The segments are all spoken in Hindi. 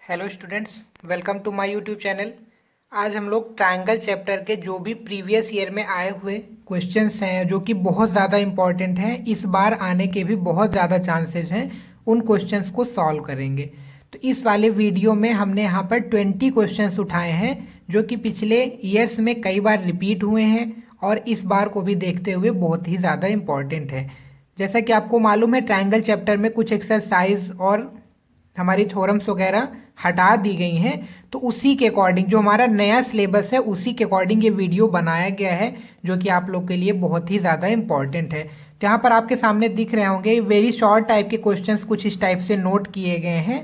Hello students, welcome to my YouTube channel. आज हम लोग ट्रायंगल चैप्टर के जो भी प्रीवियस ईयर में आए हुए क्वेश्चंस हैं जो कि बहुत ज़्यादा इम्पॉर्टेंट हैं, इस बार आने के भी बहुत ज़्यादा चांसेस हैं, उन क्वेश्चंस को सॉल्व करेंगे। तो इस वाले वीडियो में हमने यहाँ पर 20 क्वेश्चंस उठाए हैं जो कि पिछले ईयर्स में कई बार रिपीट हुए हैं और इस बार को भी देखते हुए बहुत ही ज़्यादा इम्पॉर्टेंट है। जैसा कि आपको मालूम है, ट्रायंगल चैप्टर में कुछ एक्सरसाइज और हमारी थ्योरम्स वगैरह हटा दी गई हैं, तो उसी के अकॉर्डिंग जो हमारा नया सिलेबस है उसी के अकॉर्डिंग ये वीडियो बनाया गया है जो कि आप लोग के लिए बहुत ही ज़्यादा इंपॉर्टेंट है। जहाँ पर आपके सामने दिख रहे होंगे वेरी शॉर्ट टाइप के क्वेश्चंस कुछ इस टाइप से नोट किए गए हैं।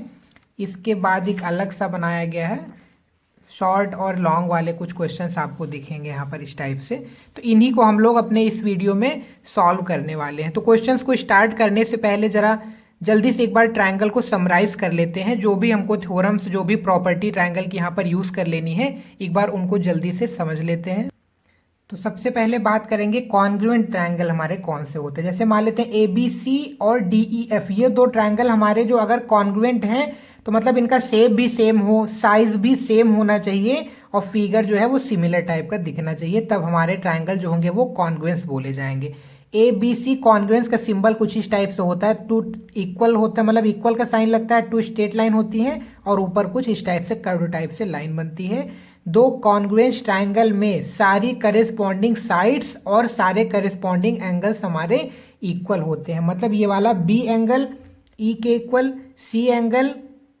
इसके बाद एक अलग सा बनाया गया है, शॉर्ट और लॉन्ग वाले कुछ क्वेश्चंस आपको दिखेंगे यहाँ पर इस टाइप से। तो इन्हीं को हम लोग अपने इस वीडियो में सॉल्व करने वाले हैं। तो क्वेश्चंस को स्टार्ट करने से पहले ज़रा जल्दी से एक बार ट्रायंगल को समराइज कर लेते हैं। जो भी हमको थ्योरम्स, जो भी प्रॉपर्टी ट्रायंगल की यहाँ पर यूज़ कर लेनी है, एक बार उनको जल्दी से समझ लेते हैं। तो सबसे पहले बात करेंगे कॉन्ग्रुएंट ट्रायंगल हमारे कौन से होते हैं। जैसे मान लेते हैं ए बी सी और डी ई एफ, ये दो ट्रायंगल हमारे जो अगर कॉन्ग्रुएंट हैं तो मतलब इनका शेप भी सेम हो, साइज भी सेम होना चाहिए और फिगर जो है वो सिमिलर टाइप का दिखना चाहिए, तब हमारे ट्रायंगल जो होंगे वो कॉन्ग्रुएंस बोले जाएंगे। ए बी सी कॉन्ग्रुएंस का सिंबल कुछ इस टाइप से होता है, टू इक्वल होता है, मतलब इक्वल का साइन लगता है, टू स्ट्रेट लाइन होती है और ऊपर कुछ इस टाइप से कर्व टाइप से लाइन बनती है। दो कॉन्ग्रुएंस ट्रायंगल में सारी करेस्पॉन्डिंग साइड्स और सारे करेस्पॉन्डिंग एंगल्स हमारे इक्वल होते हैं। मतलब ये वाला बी एंगल ई के इक्वल, सी एंगल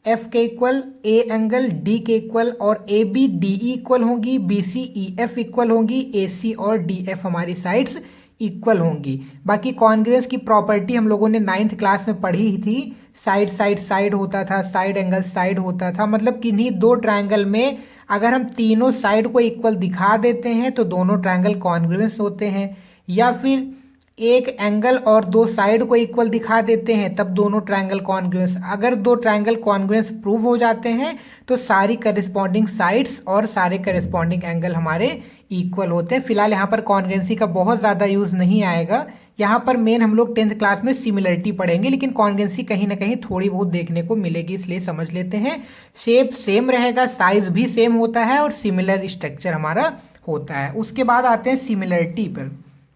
एफ के इक्वल, ए एंगल डी के इक्वल और A B D E equal होंगी, B C E F equal होंगी, ए सी और डी एफ हमारी साइड्स इक्वल होंगी। बाकी कॉन्ग्रुएंस की प्रॉपर्टी हम लोगों ने 9th क्लास में पढ़ी ही थी। साइड साइड साइड होता था, साइड एंगल साइड होता था, मतलब किन्हीं दो ट्रायंगल में अगर हम तीनों साइड को इक्वल दिखा देते हैं तो दोनों ट्रायंगल कॉन्ग्रुएंस होते हैं, या फिर एक एंगल और दो साइड को इक्वल दिखा देते हैं तब दोनों ट्रायंगल कॉन्ग्रुएंस। अगर दो ट्रायंगल कॉन्ग्रुएंस प्रूव हो जाते हैं तो सारी करेस्पॉन्डिंग साइड्स और सारे करेस्पॉन्डिंग एंगल हमारे इक्वल होते हैं। फिलहाल यहाँ पर कॉन्ग्रुएंसी का बहुत ज़्यादा यूज़ नहीं आएगा, यहाँ पर मेन हम लोग 10th क्लास में सिमिलरिटी पढ़ेंगे, लेकिन कॉन्ग्रुएंसी कहीं ना कहीं थोड़ी बहुत देखने को मिलेगी, इसलिए समझ लेते हैं। शेप सेम रहेगा, साइज भी सेम होता है और सिमिलर स्ट्रक्चर हमारा होता है। उसके बाद आते हैं सिमिलरिटी पर,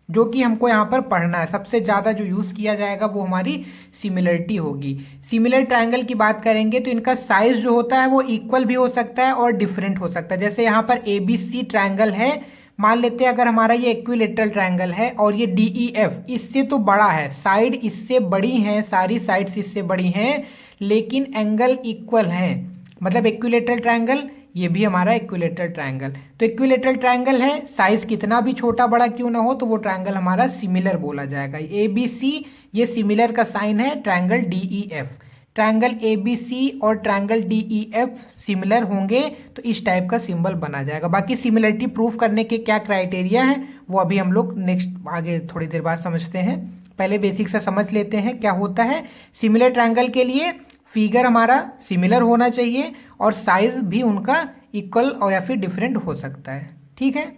जो कि हमको यहाँ पर पढ़ना है। सबसे ज़्यादा जो यूज़ किया जाएगा वो हमारी सिमिलरिटी होगी। सिमिलर ट्रायंगल की बात करेंगे तो इनका साइज जो होता है वो इक्वल भी हो सकता है और डिफरेंट हो सकता है। जैसे यहाँ पर ए बी सी ट्रायंगल है, मान लेते हैं अगर हमारा ये इक्विलेटरल ट्रायंगल है और ये डी ई एफ इससे तो बड़ा है, साइड इससे बड़ी हैं, सारी साइड्स इससे बड़ी हैं, लेकिन एंगल इक्वल हैं, मतलब इक्विलेटरल ट्रायंगल, ये भी हमारा इक्विलेटरल ट्रायंगल। तो इक्विलेटरल ट्रायंगल है, साइज कितना भी छोटा बड़ा क्यों ना हो तो वो ट्रायंगल हमारा सिमिलर बोला जाएगा। ए बी सी ये सिमिलर का साइन है, triangle D E F. Triangle A B C और triangle D E F similar होंगे तो इस टाइप का सिंबल बना जाएगा। बाकी सिमिलरिटी प्रूफ करने के क्या क्राइटेरिया है वो अभी हम लोग नेक्स्ट आगे थोड़ी देर बाद समझते हैं। पहले बेसिक से समझ लेते हैं क्या होता है। सिमिलर ट्रायंगल के लिए फिगर हमारा सिमिलर होना चाहिए और साइज भी उनका इक्वल और या फिर डिफरेंट हो सकता है, ठीक है।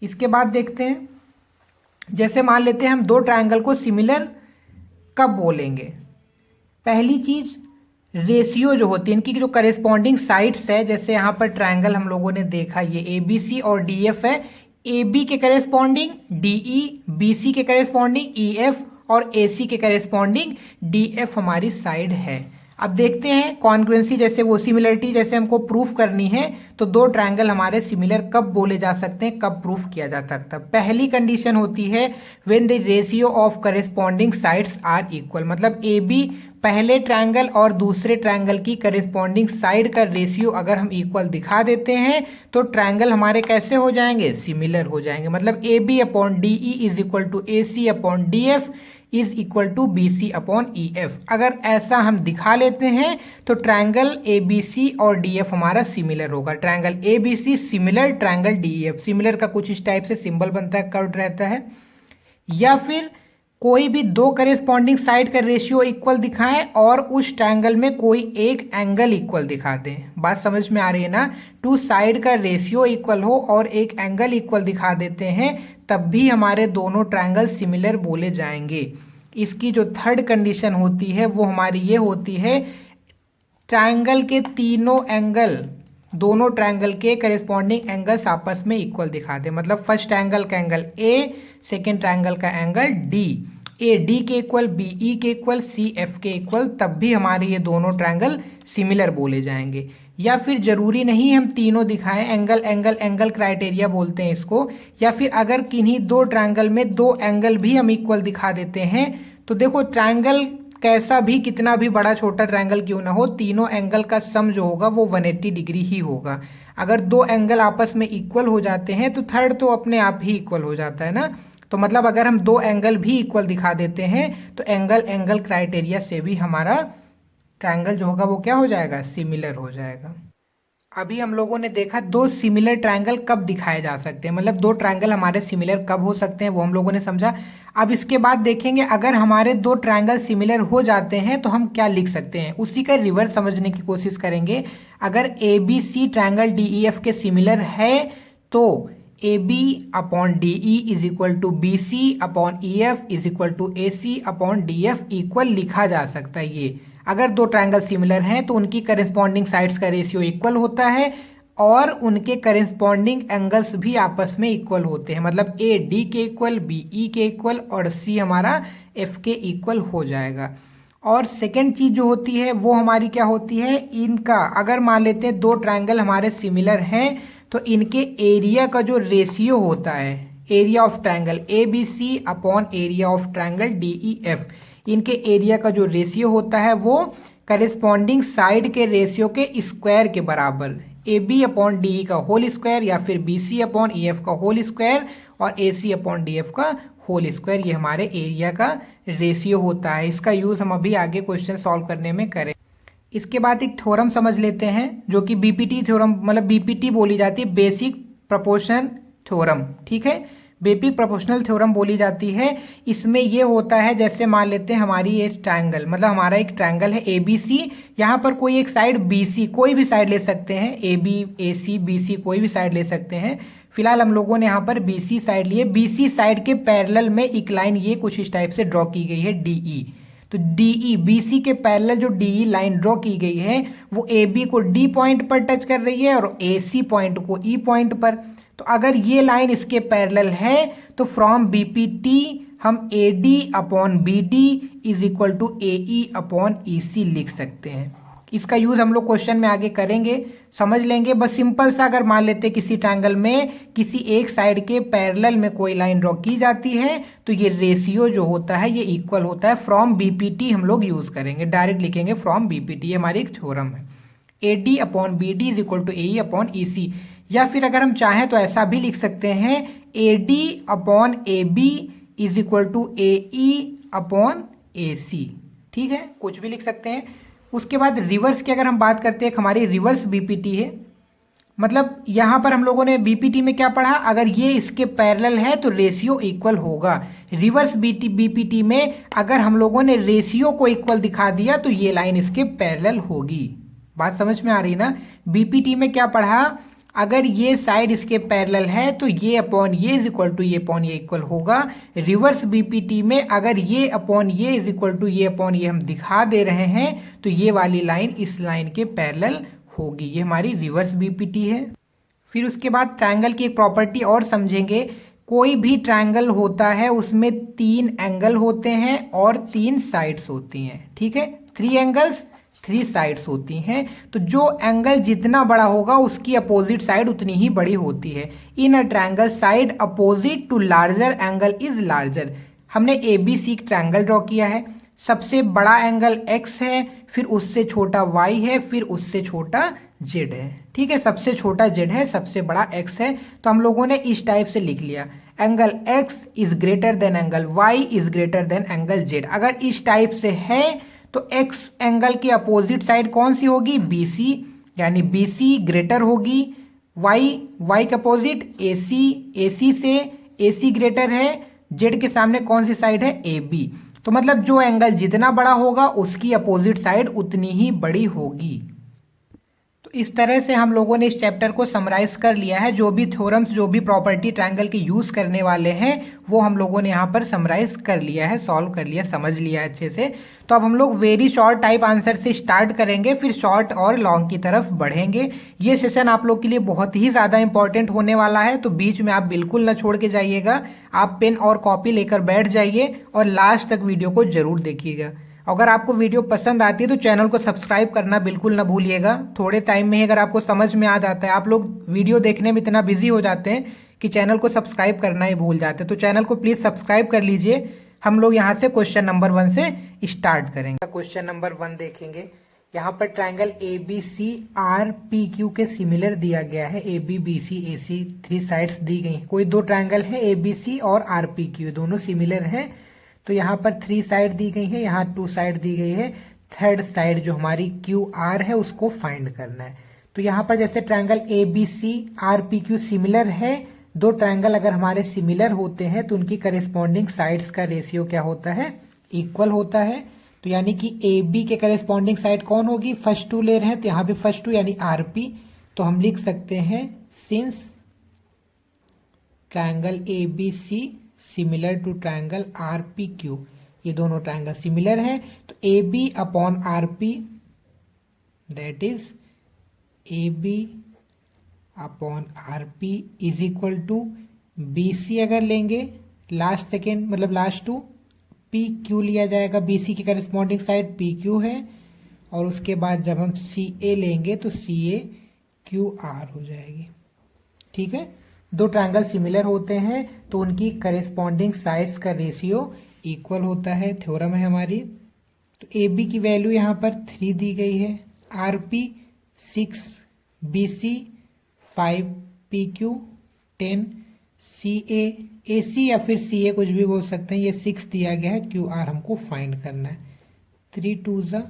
इसके बाद देखते हैं, जैसे मान लेते हैं हम दो ट्रायंगल को सिमिलर कब बोलेंगे। पहली चीज रेशियो जो होती है, इनकी जो करेस्पॉन्डिंग साइड्स है, जैसे यहाँ पर ट्रायंगल हम लोगों ने देखा ये ए बी सी और डी एफ है, ए बी के corresponding D E, B C के करेस्पॉन्डिंग ई एफ और ए सी के करेस्पॉन्डिंग डी एफ हमारी साइड है। अब देखते हैं कॉन्ग्रुएंसी, जैसे वो सिमिलरिटी जैसे हमको प्रूफ करनी है तो दो ट्रायंगल हमारे सिमिलर कब बोले जा सकते हैं, कब प्रूफ किया जा सकता है। पहली कंडीशन होती है when the ratio of corresponding sides are equal, मतलब ए बी पहले ट्रायंगल और दूसरे ट्रायंगल की करेस्पॉन्डिंग साइड का रेशियो अगर हम इक्वल दिखा देते हैं तो ट्रायंगल हमारे कैसे हो जाएंगे, सिमिलर हो जाएंगे। मतलब A B upon D E is equal to A C upon D F is equal to B C upon E F. अगर ऐसा हम दिखा लेते हैं तो ट्रायंगल ए बी सी और डी एफ हमारा सिमिलर होगा। Triangle A B C similar triangle D F, similar का कुछ इस टाइप से सिंबल बनता है, कर्व्ड रहता है। या फिर कोई भी दो करेस्पॉन्डिंग साइड का रेशियो इक्वल दिखाएं और उस ट्रायंगल में कोई एक एंगल इक्वल दिखा दें। बात समझ में आ रही है ना, टू साइड का रेशियो इक्वल हो और एक एंगल इक्वल दिखा देते हैं तब भी हमारे दोनों ट्रायंगल सिमिलर बोले जाएंगे। इसकी जो थर्ड कंडीशन होती है वो हमारी ये होती है ट्रायंगल के तीनों एंगल, दोनों ट्रायंगल के करेस्पॉन्डिंग एंगल्स आपस में इक्वल दिखा दे। मतलब फर्स्ट ट्रायंगल का एंगल ए, सेकेंड ट्रायंगल का एंगल डी, ए डी के इक्वल, बी ई के इक्वल, सी एफ के इक्वल, तब भी हमारे ये दोनों ट्रायंगल सिमिलर बोले जाएंगे। या फिर जरूरी नहीं हम तीनों दिखाएं, एंगल एंगल एंगल क्राइटेरिया बोलते हैं इसको। या फिर अगर किन्हीं दो ट्रायंगल में दो एंगल भी हम इक्वल दिखा देते हैं तो देखो ट्रायंगल कैसा भी, कितना भी बड़ा छोटा ट्रायंगल क्यों ना हो, तीनों एंगल का सम जो होगा वो 180 डिग्री ही होगा। अगर दो एंगल आपस में इक्वल हो जाते हैं तो थर्ड तो अपने आप ही इक्वल हो जाता है ना। तो मतलब अगर हम दो एंगल भी इक्वल दिखा देते हैं तो एंगल एंगल क्राइटेरिया से भी हमारा ट्रायंगल जो होगा वो क्या हो जाएगा, सिमिलर हो जाएगा। अभी हम लोगों ने देखा दो सिमिलर ट्रायंगल कब दिखाए जा सकते हैं, मतलब दो ट्रायंगल हमारे सिमिलर कब हो सकते हैं वो हम लोगों ने समझा। अब इसके बाद देखेंगे अगर हमारे दो ट्रायंगल सिमिलर हो जाते हैं तो हम क्या लिख सकते हैं, उसी का रिवर्स समझने की कोशिश करेंगे। अगर A B C triangle D E F के सिमिलर है तो A B upon D E is equal to B C upon E F is equal to A C upon D F equal लिखा जा सकता है। ये अगर दो ट्रायंगल सिमिलर हैं तो उनकी करेस्पॉन्डिंग साइड्स का रेशियो इक्वल होता है और उनके करेस्पॉन्डिंग एंगल्स भी आपस में इक्वल होते हैं। मतलब ए डी के इक्वल, बी ई के इक्वल और सी हमारा एफ के इक्वल हो जाएगा। और सेकेंड चीज जो होती है वो हमारी क्या होती है, इनका अगर मान लेते हैं दो ट्रायंगल हमारे सिमिलर हैं तो इनके एरिया का जो रेशियो होता है, area of triangle A B C upon area of triangle D E F, इनके एरिया का जो रेशियो होता है वो करेस्पॉन्डिंग साइड के रेशियो के स्क्वायर के बराबर, A B upon D E का होल स्क्वायर या फिर B C upon E F का होल स्क्वायर और A C upon D F का होल स्क्वायर, ये हमारे एरिया का रेशियो होता है। इसका यूज़ हम अभी आगे क्वेश्चन सॉल्व करने में करें। इसके बाद एक थ्योरम समझ लेते हैं जो कि बीपीटी थ्योरम, मतलब बीपीटी बोली जाती है, बेसिक प्रोपोर्शन थ्योरम। ठीक है, बेसिक प्रोपोर्शनल थ्योरम बोली जाती है। इसमें ये होता है जैसे मान लेते हैं हमारी एक ट्रायंगल, मतलब हमारा एक ट्रायंगल है ए बी सी, यहाँ पर कोई एक साइड बी सी, कोई भी साइड ले सकते हैं, A B A C B C कोई भी साइड ले सकते हैं। फिलहाल हम लोगों ने यहाँ पर बी सी साइड लिए, बी सी साइड के पैरेलल में एक लाइन ये कुछ इस टाइप से ड्रॉ की गई है डी ई। तो डी ई, बी सी के पैरेलल जो डी ई लाइन ड्रॉ की गई है वो ए बी को डी पॉइंट पर टच कर रही है और ए सी पॉइंट को ई पॉइंट पर। तो अगर ये लाइन इसके पैरेलल है तो फ्रॉम बी पी टी हम A D upon B D is equal to A E upon E C लिख सकते हैं। इसका यूज हम लोग क्वेश्चन में आगे करेंगे, समझ लेंगे। बस सिंपल सा अगर मान लेते किसी ट्रायंगल में किसी एक साइड के पैरेलल में कोई लाइन ड्रॉ की जाती है तो ये रेशियो जो होता है ये इक्वल होता है। फ्रॉम बीपीटी हम लोग यूज करेंगे, डायरेक्ट लिखेंगे फ्रॉम बीपीटी, ये हमारी एक थ्योरम है। A D upon B D is equal to A E upon E C, या फिर अगर हम चाहें तो ऐसा भी लिख सकते हैं A D upon A B is equal to A E upon A C. ठीक है, कुछ भी लिख सकते हैं। उसके बाद रिवर्स की अगर हम बात करते हैं, हमारी रिवर्स बीपीटी है, मतलब यहाँ पर हम लोगों ने बीपीटी में क्या पढ़ा, अगर ये इसके पैरेलल है तो रेशियो इक्वल होगा। रिवर्स बीपीटी में अगर हम लोगों ने रेशियो को इक्वल दिखा दिया तो ये लाइन इसके पैरेलल होगी। बात समझ में आ रही ना। बीपीटी में क्या पढ़ा, अगर ये साइड इसके पैरेलल है तो ये अपॉन ये इज इक्वल टू ये अपॉन ये इक्वल होगा। रिवर्स बीपीटी में अगर ये अपॉन ये इज इक्वल टू ये अपॉन ये हम दिखा दे रहे हैं तो ये वाली लाइन इस लाइन के पैरेलल होगी। ये हमारी रिवर्स बीपीटी है। फिर उसके बाद ट्रायंगल की एक प्रॉपर्टी और समझेंगे। कोई भी ट्रायंगल होता है उसमें 3 एंगल होते हैं और 3 साइड्स होती हैं। ठीक है, 3 एंगल्स 3 साइड्स होती हैं। तो जो एंगल जितना बड़ा होगा उसकी अपोजिट साइड उतनी ही बड़ी होती है। In a triangle side opposite to larger angle is larger. हमने A B C triangle draw किया है, सबसे बड़ा एंगल x है, फिर उससे छोटा y है, फिर उससे छोटा z है। ठीक है, सबसे छोटा z है, सबसे बड़ा x है। तो हम लोगों ने इस टाइप से लिख लिया, angle x is greater than angle y is greater than angle z। अगर इस टाइप से है तो x एंगल की अपोजिट साइड कौन सी होगी, BC, यानी BC ग्रेटर होगी। y के अपोजिट AC, AC से AC ग्रेटर है। Z के सामने कौन सी साइड है, AB। तो मतलब जो एंगल जितना बड़ा होगा उसकी अपोजिट साइड उतनी ही बड़ी होगी। तो इस तरह से हम लोगों ने इस चैप्टर को समराइज कर लिया है। जो भी थ्योरम्स, जो भी प्रॉपर्टी ट्रायंगल की यूज करने वाले हैं वो हम लोगों ने यहाँ पर समराइज कर लिया है, सॉल्व कर लिया, समझ लिया है अच्छे से। तो अब हम लोग वेरी शॉर्ट टाइप आंसर से स्टार्ट करेंगे, फिर शॉर्ट और लॉन्ग की तरफ बढ़ेंगे। ये सेशन आप लोग के लिए बहुत ही ज़्यादा इंपॉर्टेंट होने वाला है, तो बीच में आप बिल्कुल ना छोड़ के जाइएगा। आप पेन और कॉपी लेकर बैठ जाइए और लास्ट तक वीडियो को जरूर देखिएगा। अगर आपको वीडियो पसंद आती है तो चैनल को सब्सक्राइब करना बिल्कुल ना भूलिएगा। थोड़े टाइम में ही अगर आपको समझ में आ जाता है, आप लोग वीडियो देखने में इतना बिजी हो जाते हैं कि चैनल को सब्सक्राइब करना ही भूल जाते हैं, तो चैनल को प्लीज़ सब्सक्राइब कर लीजिए। हम लोग यहाँ से क्वेश्चन नंबर 1 से स्टार्ट करेंगे। क्वेश्चन नंबर 1 देखेंगे। यहाँ पर triangle A B C R P Q के सिमिलर दिया गया है। A B B C A C 3 sides दी गई हैं। कोई 2 ट्राइंगल है ए बी सी और आर पी क्यू, दोनों सिमिलर हैं। तो यहाँ पर 3 साइड दी गई है, यहाँ 2 साइड दी गई है। थर्ड साइड जो हमारी क्यू आर है उसको फाइंड करना है। तो यहाँ पर जैसे triangle A B C R P Q similar है, 2 ट्राइंगल अगर हमारे सिमिलर होते हैं तो उनकी करेस्पॉन्डिंग साइड्स का रेशियो क्या होता है, इक्वल होता है। तो यानी कि ए बी के करेस्पॉन्डिंग साइड कौन होगी, फर्स्ट 2 ले रहे हैं तो यहाँ भी फर्स्ट 2 यानी आर पी। तो हम लिख सकते हैं since triangle A B C similar to triangle R P Q, ये दोनों ट्राइंगल सिमिलर हैं, तो A B upon R P that is A B upon R P is equal to B C अगर लेंगे लास्ट सेकेंड मतलब लास्ट 2 पी क्यू लिया जाएगा। बी सी की करस्पॉन्डिंग साइड पी क्यू है, और उसके बाद जब हम सी ए लेंगे तो सी ए क्यू आर हो जाएगी। ठीक है, 2 ट्रायंगल सिमिलर होते हैं तो उनकी करेस्पॉन्डिंग साइड्स का रेशियो इक्वल होता है, थ्योरम है हमारी। तो ए बी की वैल्यू यहाँ पर 3 दी गई है, R P 6, B C 5, P Q 10, C A C या फिर सी ए कुछ भी बोल सकते हैं, ये 6 दिया गया है, क्यू आर हमको फाइंड करना है। 3 2 ज़ा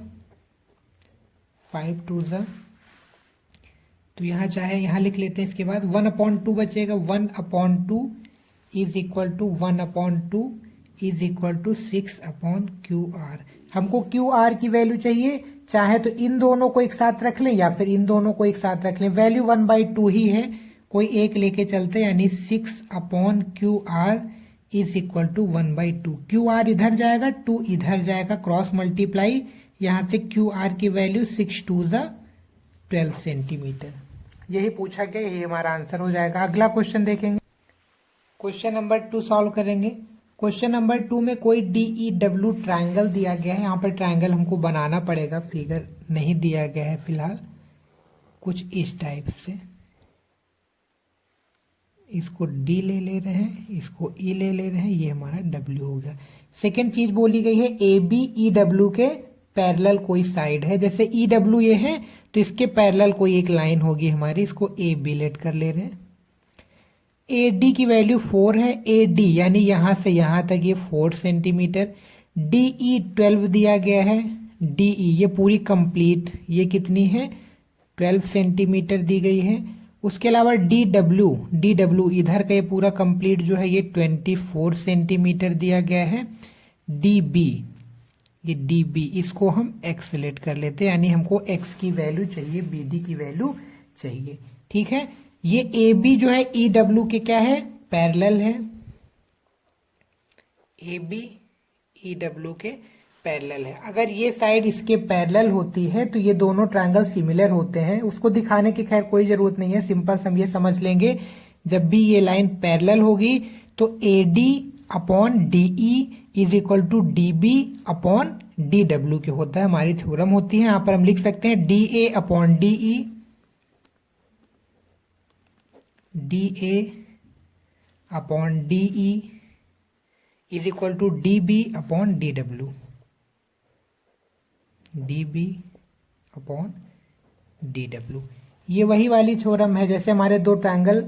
5 2 ज़ा, तो यहाँ चाहे यहाँ लिख लेते हैं। इसके बाद 1/2 बचेगा, 1/2 is equal to 1/2 is equal to 6/QR। हमको QR की वैल्यू चाहिए, चाहे तो इन दोनों को एक साथ रख लें या फिर इन दोनों को एक साथ रख लें। वैल्यू 1/2 ही है, कोई एक लेके चलते, यानी 6/QR is equal to 1/2। QR इधर जाएगा, 2 इधर जाएगा, क्रॉस मल्टीप्लाई, यहाँ से QR की वैल्यू 6 2 ज़ा 12 सेंटीमीटर। यही पूछा गया, यही हमारा आंसर हो जाएगा। अगला क्वेश्चन देखेंगे, क्वेश्चन नंबर 2 सॉल्व करेंगे। क्वेश्चन नंबर 2 में कोई DEW ट्रायंगल दिया गया है। यहाँ पर ट्रायंगल हमको बनाना पड़ेगा, फिगर नहीं दिया गया है फिलहाल। कुछ इस टाइप से, इसको D ले रहे हैं, इसको E ले रहे हैं, ये हमारा W हो गया। सेकेंड चीज बोली गई है ABEW के पैरेलल कोई साइड है। जैसे EW ये है तो इसके पैरेलल कोई एक लाइन होगी हमारी, इसको AB लेट कर ले रहे हैं। AD की वैल्यू 4 है, AD यानी यहां से यहां तक ये 4 सेंटीमीटर। DE 12 दिया गया है, DE ये पूरी कंप्लीट, ये कितनी है 12 सेंटीमीटर दी गई है। उसके अलावा DW इधर का ये पूरा कंप्लीट जो है ये 24 सेंटीमीटर दिया गया है। DB ये DB, इसको हम x सेलेक्ट कर लेते हैं, यानी हमको x की वैल्यू चाहिए, BD की वैल्यू चाहिए। ठीक है, ये AB जो है EW के क्या है, पैरेलल है। AB EW के पैरेलल है। अगर ये साइड इसके पैरेलल होती है तो ये दोनों ट्रायंगल सिमिलर होते हैं। उसको दिखाने की खैर कोई जरूरत नहीं है, सिंपल हम ये समझ लेंगे, जब भी ये लाइन पैरेलल होगी तो AD upon DE is equal to DB upon DW के होता है, हमारी थ्योरम होती है। यहाँ पर हम लिख सकते हैं DA upon DE, DA upon DE is equal to DB upon DW, DB upon DW। ये वही वाली थ्योरम है, जैसे हमारे 2 ट्रायंगल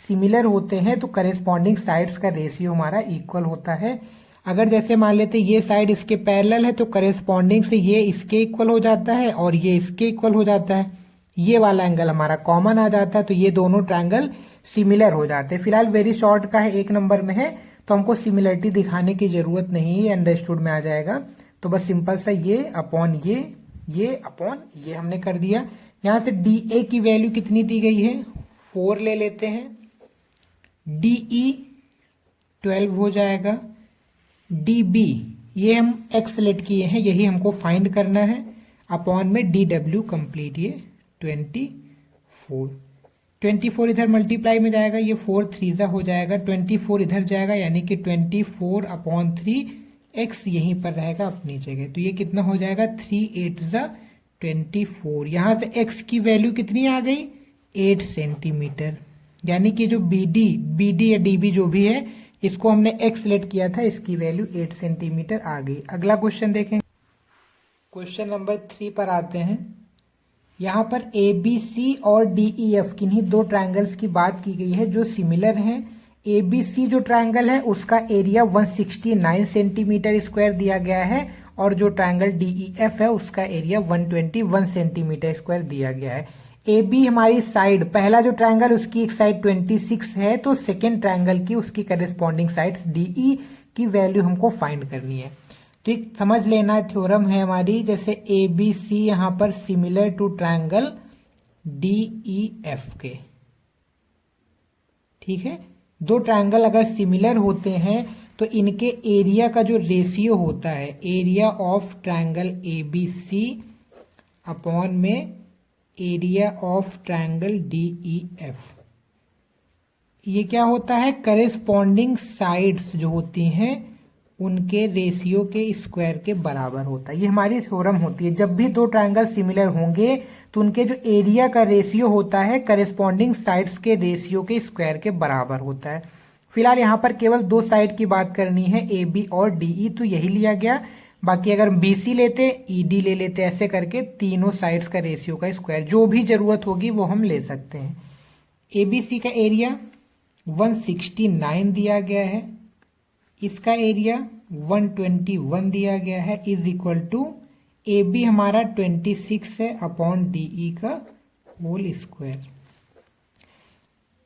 सिमिलर होते हैं तो करेस्पॉन्डिंग साइड्स का रेशियो हमारा इक्वल होता है। अगर जैसे मान लेते ये साइड इसके पैरेलल है तो करेस्पॉन्डिंग से ये इसके इक्वल हो जाता है और ये इसके इक्वल हो जाता है, ये वाला एंगल हमारा कॉमन आ जाता है, तो ये दोनों ट्रायंगल सिमिलर हो जाते हैं। फिलहाल वेरी शॉर्ट का है, 1 नंबर में है, तो हमको सिमिलरिटी दिखाने की जरूरत नहीं है, अंडरस्टूड में आ जाएगा। तो बस सिंपल सा ये अपॉन ये अपॉन ये हमने कर दिया। यहाँ से डी ए की वैल्यू कितनी दी गई है, 4 ले लेते हैं, डी ई 12 हो जाएगा, डी बी ये हम एक्स सेलेक्ट किए हैं, यही हमको फाइंड करना है, अपॉन में डी डब्ल्यू कंप्लीट ये 24 इधर मल्टीप्लाई में जाएगा, ये 4 3 हो जाएगा, 24 इधर जाएगा यानी कि 24/3 एक्स यहीं पर रहेगा अपनी जगह, तो ये कितना हो जाएगा 3 8 24। यहाँ से एक्स की वैल्यू कितनी आ गई 8 सेंटीमीटर, यानी कि जो बी डी या डी बी जो भी है इसको हमने एक्स सेलेक्ट किया था, इसकी वैल्यू 8 सेंटीमीटर आ गई। अगला क्वेश्चन देखें, क्वेश्चन नंबर 3 पर आते हैं। यहाँ पर ए बी सी और डी ई एफ किन्हीं दो ट्रायंगल्स की बात की गई है जो सिमिलर हैं। ए बी सी जो ट्रायंगल है उसका एरिया 169 सेंटीमीटर स्क्वायर दिया गया है, और जो ट्रायंगल डी ई एफ है उसका एरिया 121 सेंटीमीटर स्क्वायर दिया गया है। ए बी हमारी साइड, पहला जो ट्रायंगल उसकी एक साइड 26 है, तो सेकेंड ट्रायंगल की उसकी करेस्पॉन्डिंग साइड्स डी ई की वैल्यू हमको फाइंड करनी है। तो एक समझ लेना थ्योरम है हमारी, जैसे ए बी सी यहाँ पर similar to triangle D E F के, ठीक है। दो ट्रायंगल अगर सिमिलर होते हैं तो इनके एरिया का जो रेशियो होता है, area of triangle A B C upon में area of triangle D E F, ये क्या होता है करेस्पॉन्डिंग साइड्स जो होती हैं उनके रेशियो के स्क्वायर के बराबर होता है। ये हमारी थ्योरम होती है, जब भी दो ट्रायंगल सिमिलर होंगे तो उनके जो एरिया का रेशियो होता है करेस्पॉन्डिंग साइड्स के रेशियो के स्क्वायर के बराबर होता है। फिलहाल यहाँ पर केवल दो साइड की बात करनी है, ए बी और डी ई, तो यही लिया गया। बाकी अगर बी सी लेते, ई डी ले लेते, ऐसे करके तीनों साइड्स का रेशियो का स्क्वायर जो भी जरूरत होगी वो हम ले सकते हैं। ए बी सी का एरिया 169 दिया गया है, इसका एरिया 121 दिया गया है, is equal to A B हमारा 26 है अपॉन डी ई का होल स्क्वायर।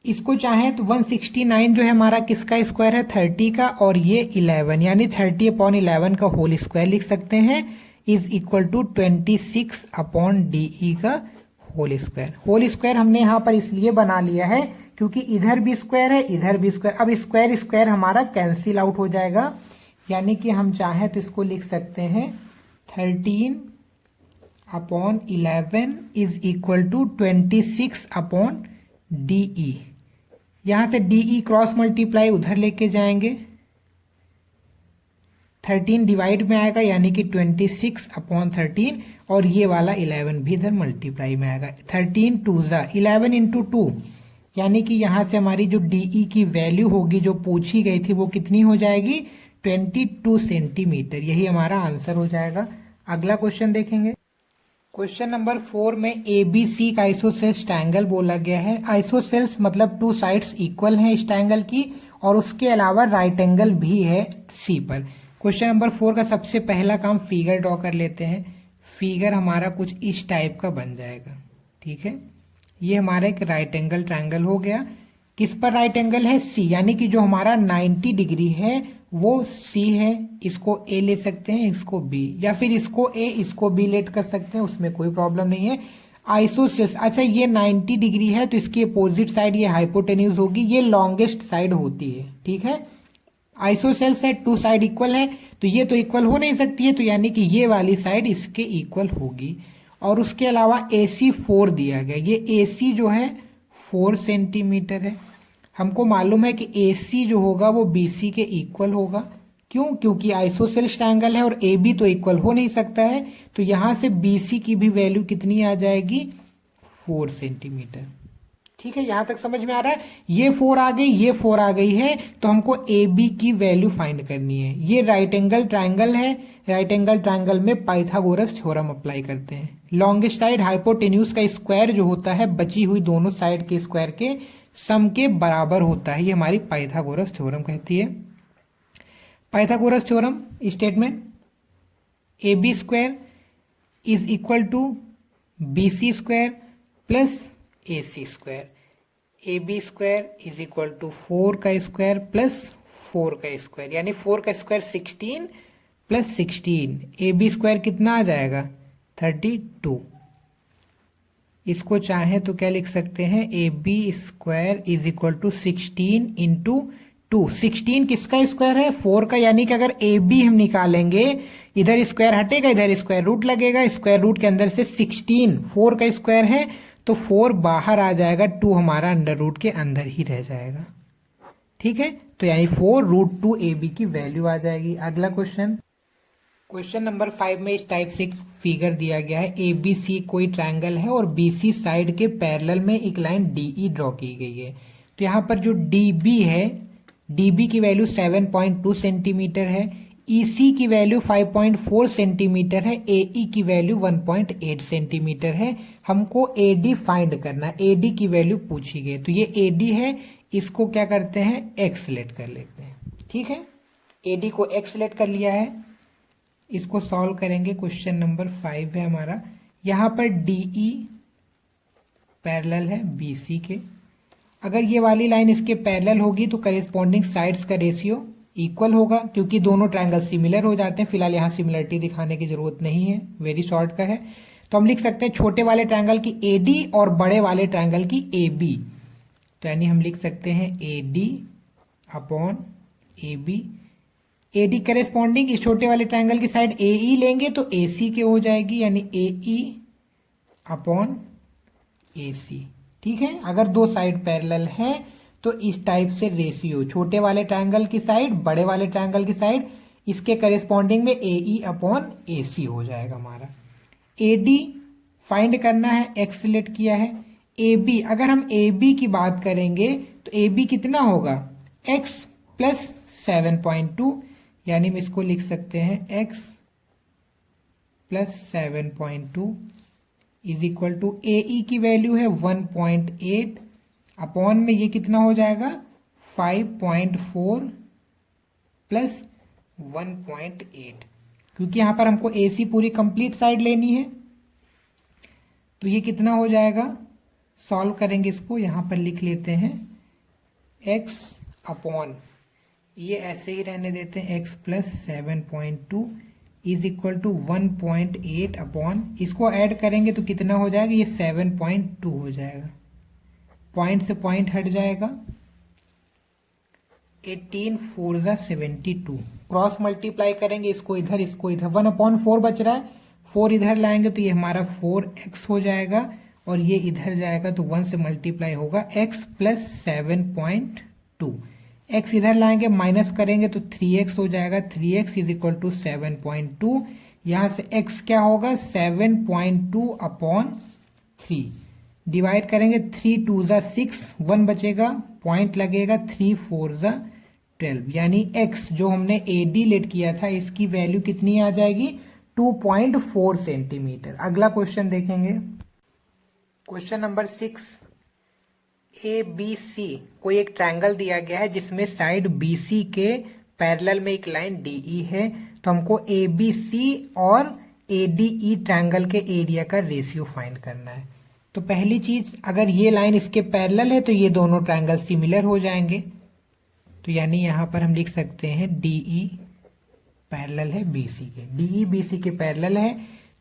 इसको चाहें तो 169 जो है हमारा किसका स्क्वायर है 30 का, और ये 11 यानी 30 अपॉन 11 का होल स्क्वायर लिख सकते हैं, is equal to 26 upon D E का होल स्क्वायर। होल स्क्वायर हमने यहाँ पर इसलिए बना लिया है क्योंकि इधर भी स्क्वायर है इधर भी स्क्वायर, अब स्क्वायर स्क्वायर हमारा कैंसिल आउट हो जाएगा, यानी कि हम चाहें तो इसको लिख सकते हैं 13 upon 11 is equal to 26 upon D E. यहां से डी ई क्रॉस मल्टीप्लाई उधर लेके जाएंगे, 13 डिवाइड में आएगा यानी कि 26 अपॉन 13, और ये वाला 11 भी इधर मल्टीप्लाई में आएगा, 13 2 11 इंटू 2, यानी कि यहां से हमारी जो डी ई की वैल्यू होगी जो पूछी गई थी वो कितनी हो जाएगी 22 सेंटीमीटर, यही हमारा आंसर हो जाएगा। अगला क्वेश्चन देखेंगे, क्वेश्चन नंबर 4 में ए बी सी का आइसोसेल्स ट्रायंगल बोला गया है। आइसोसेल्स मतलब टू साइड्स इक्वल हैं इस ट्रायंगल की, और उसके अलावा राइट एंगल भी है सी पर। क्वेश्चन नंबर 4 का सबसे पहला काम फिगर ड्रॉ कर लेते हैं। फिगर हमारा कुछ इस टाइप का बन जाएगा, ठीक है। ये हमारा एक राइट एंगल ट्रायंगल हो गया, किस पर राइट एंगल है सी, यानी कि जो हमारा 90 डिग्री है वो सी है, इसको ए ले सकते हैं इसको बी, या फिर इसको ए इसको बी लेट कर सकते हैं, उसमें कोई प्रॉब्लम नहीं है। आइसोसेल्स, अच्छा ये 90 डिग्री है तो इसकी अपोजिट साइड ये हाइपोटेन्यूज होगी, ये लॉन्गेस्ट साइड होती है, ठीक है। आइसोसेल्स है, टू साइड इक्वल है, तो ये तो इक्वल हो नहीं सकती है, तो यानी कि ये वाली साइड इसके इक्वल होगी। और उसके अलावा ए सी 4 दिया गया, ये ए सी जो है 4 सेंटीमीटर है। हमको मालूम है कि ए सी जो होगा वो बी सी के इक्वल होगा, क्यों, क्योंकि आइसोसेल्स ट्रायंगल है और ए बी तो इक्वल हो नहीं सकता है, तो यहां से बी सी की भी वैल्यू कितनी आ जाएगी 4 सेंटीमीटर, ठीक है। यहां तक समझ में आ रहा है, ये 4 आ गई ये 4 आ गई है, तो हमको ए बी की वैल्यू फाइंड करनी है। ये राइट एंगल ट्रायंगल है, राइट एंगल ट्रायंगल में पाइथागोरस थ्योरम अप्लाई करते हैं। लॉन्गेस्ट साइड हाइपोटेन्यूज का स्क्वायर जो होता है बची हुई दोनों साइड के स्क्वायर के सम के बराबर होता है, ये हमारी पाइथागोरस थ्योरम कहती है। Pythagoras theorem statement, A B square is equal to B C square plus A C square, A B square is equal to 4 का स्क्वायर प्लस 4 का स्क्वायर, यानी 4 का square 16 plus 16, A B square कितना आ जाएगा 32। इसको चाहे तो क्या लिख सकते हैं, A B square is equal to 16 into 2। 16 किसका स्क्वायर है, 4 का, यानी कि अगर ए बी हम निकालेंगे, इधर स्क्वायर हटेगा, इधर स्क्वायर रूट लगेगा, स्क्वायर रूट के अंदर से 16 4 का स्क्वायर है, तो 4 बाहर आ जाएगा, 2 हमारा अंडर रूट के अंदर ही रह जाएगा। ठीक है, तो यानी 4√2 ए बी की वैल्यू आ जाएगी। अगला क्वेश्चन, क्वेश्चन नंबर 5 में इस टाइप से फिगर दिया गया है, ए बी सी कोई ट्रायंगल है और बी सी साइड के पैरेलल में एक लाइन डी ई ड्रॉ की गई है। तो यहाँ पर जो डी बी है, डी बी की वैल्यू 7.2 सेंटीमीटर है, ई सी की वैल्यू 5.4 सेंटीमीटर है, ए ई की वैल्यू 1.8 सेंटीमीटर है। हमको ए डी फाइंड करना है, ए डी की वैल्यू पूछी गई, तो ये ए डी है, इसको क्या करते हैं, एक्स लेट कर लेते हैं। ठीक है, ए डी को एक्स लेट कर लिया है, इसको सॉल्व करेंगे। क्वेश्चन नंबर 5 है हमारा, यहाँ पर डी ई पैरेलल है बी सी के, अगर ये वाली लाइन इसके पैरेलल होगी तो करेस्पॉन्डिंग साइड्स का रेशियो इक्वल होगा, क्योंकि दोनों ट्रायंगल सिमिलर हो जाते हैं। फिलहाल यहाँ सिमिलरिटी दिखाने की जरूरत नहीं है, वेरी शॉर्ट का है। तो हम लिख सकते हैं छोटे वाले ट्रायंगल की ए डी और बड़े वाले ट्रायंगल की ए बी, तो यानी हम लिख सकते हैं A D upon A B. A D corresponding इस छोटे वाले ट्रायंगल की साइड ए ई लेंगे तो ए सी के हो जाएगी, यानी ए ई अपॉन ए सी। ठीक है, अगर दो साइड पैरेलल हैं तो इस टाइप से रेशियो, छोटे वाले ट्रायंगल की साइड बड़े वाले ट्रायंगल की साइड, इसके करेस्पॉन्डिंग में ए ई अपॉन ए सी हो जाएगा हमारा। ए डी फाइंड करना है, एक्स लेट किया है। ए बी, अगर हम ए बी की बात करेंगे तो ए बी कितना होगा, एक्स प्लस 7.2, यानी हम इसको लिख सकते हैं x plus 7.2 is equal to A E की वैल्यू है 1.8 अपॉन में ये कितना हो जाएगा 5.4 प्लस 1.8, क्योंकि यहाँ पर हमको ए सी पूरी कंप्लीट साइड लेनी है, तो ये कितना हो जाएगा, सॉल्व करेंगे इसको, यहाँ पर लिख लेते हैं x अपॉन, ये ऐसे ही रहने देते हैं, x plus 7.2 is equal to 1.8 upon, इसको ऐड करेंगे तो कितना हो जाएगा, ये 7.2 हो जाएगा, पॉइंट से पॉइंट हट जाएगा, 18 4 जा 72, क्रॉस मल्टीप्लाई करेंगे, इसको इधर 1/4 बच रहा है, 4 इधर लाएंगे तो ये हमारा 4x हो जाएगा, और ये इधर जाएगा तो 1 से मल्टीप्लाई होगा, x प्लस 7.2, x इधर लाएंगे माइनस करेंगे तो 3x हो जाएगा, 3x इज इक्वल टू 7.2, यहाँ से x क्या होगा 7.2 अपॉन 3, डिवाइड करेंगे 3 2 जा 6, 1 बचेगा, पॉइंट लगेगा, 3 4 जा 12, यानी x जो हमने ए डी लेट किया था इसकी वैल्यू कितनी आ जाएगी 2.4 सेंटीमीटर। अगला क्वेश्चन देखेंगे, question number 6, A B C कोई एक ट्रायंगल दिया गया है जिसमें साइड बी सी के पैरेलल में एक लाइन डी ई है, तो हमको ए बी सी और ए डी ई ट्रायंगल के एरिया का रेशियो फाइंड करना है। तो पहली चीज, अगर ये लाइन इसके पैरेलल है तो ये दोनों ट्रायंगल सिमिलर हो जाएंगे, तो यानी यहाँ पर हम लिख सकते हैं डी ई पैरेलल है बी सी के, डी ई बी सी के पैरेलल है,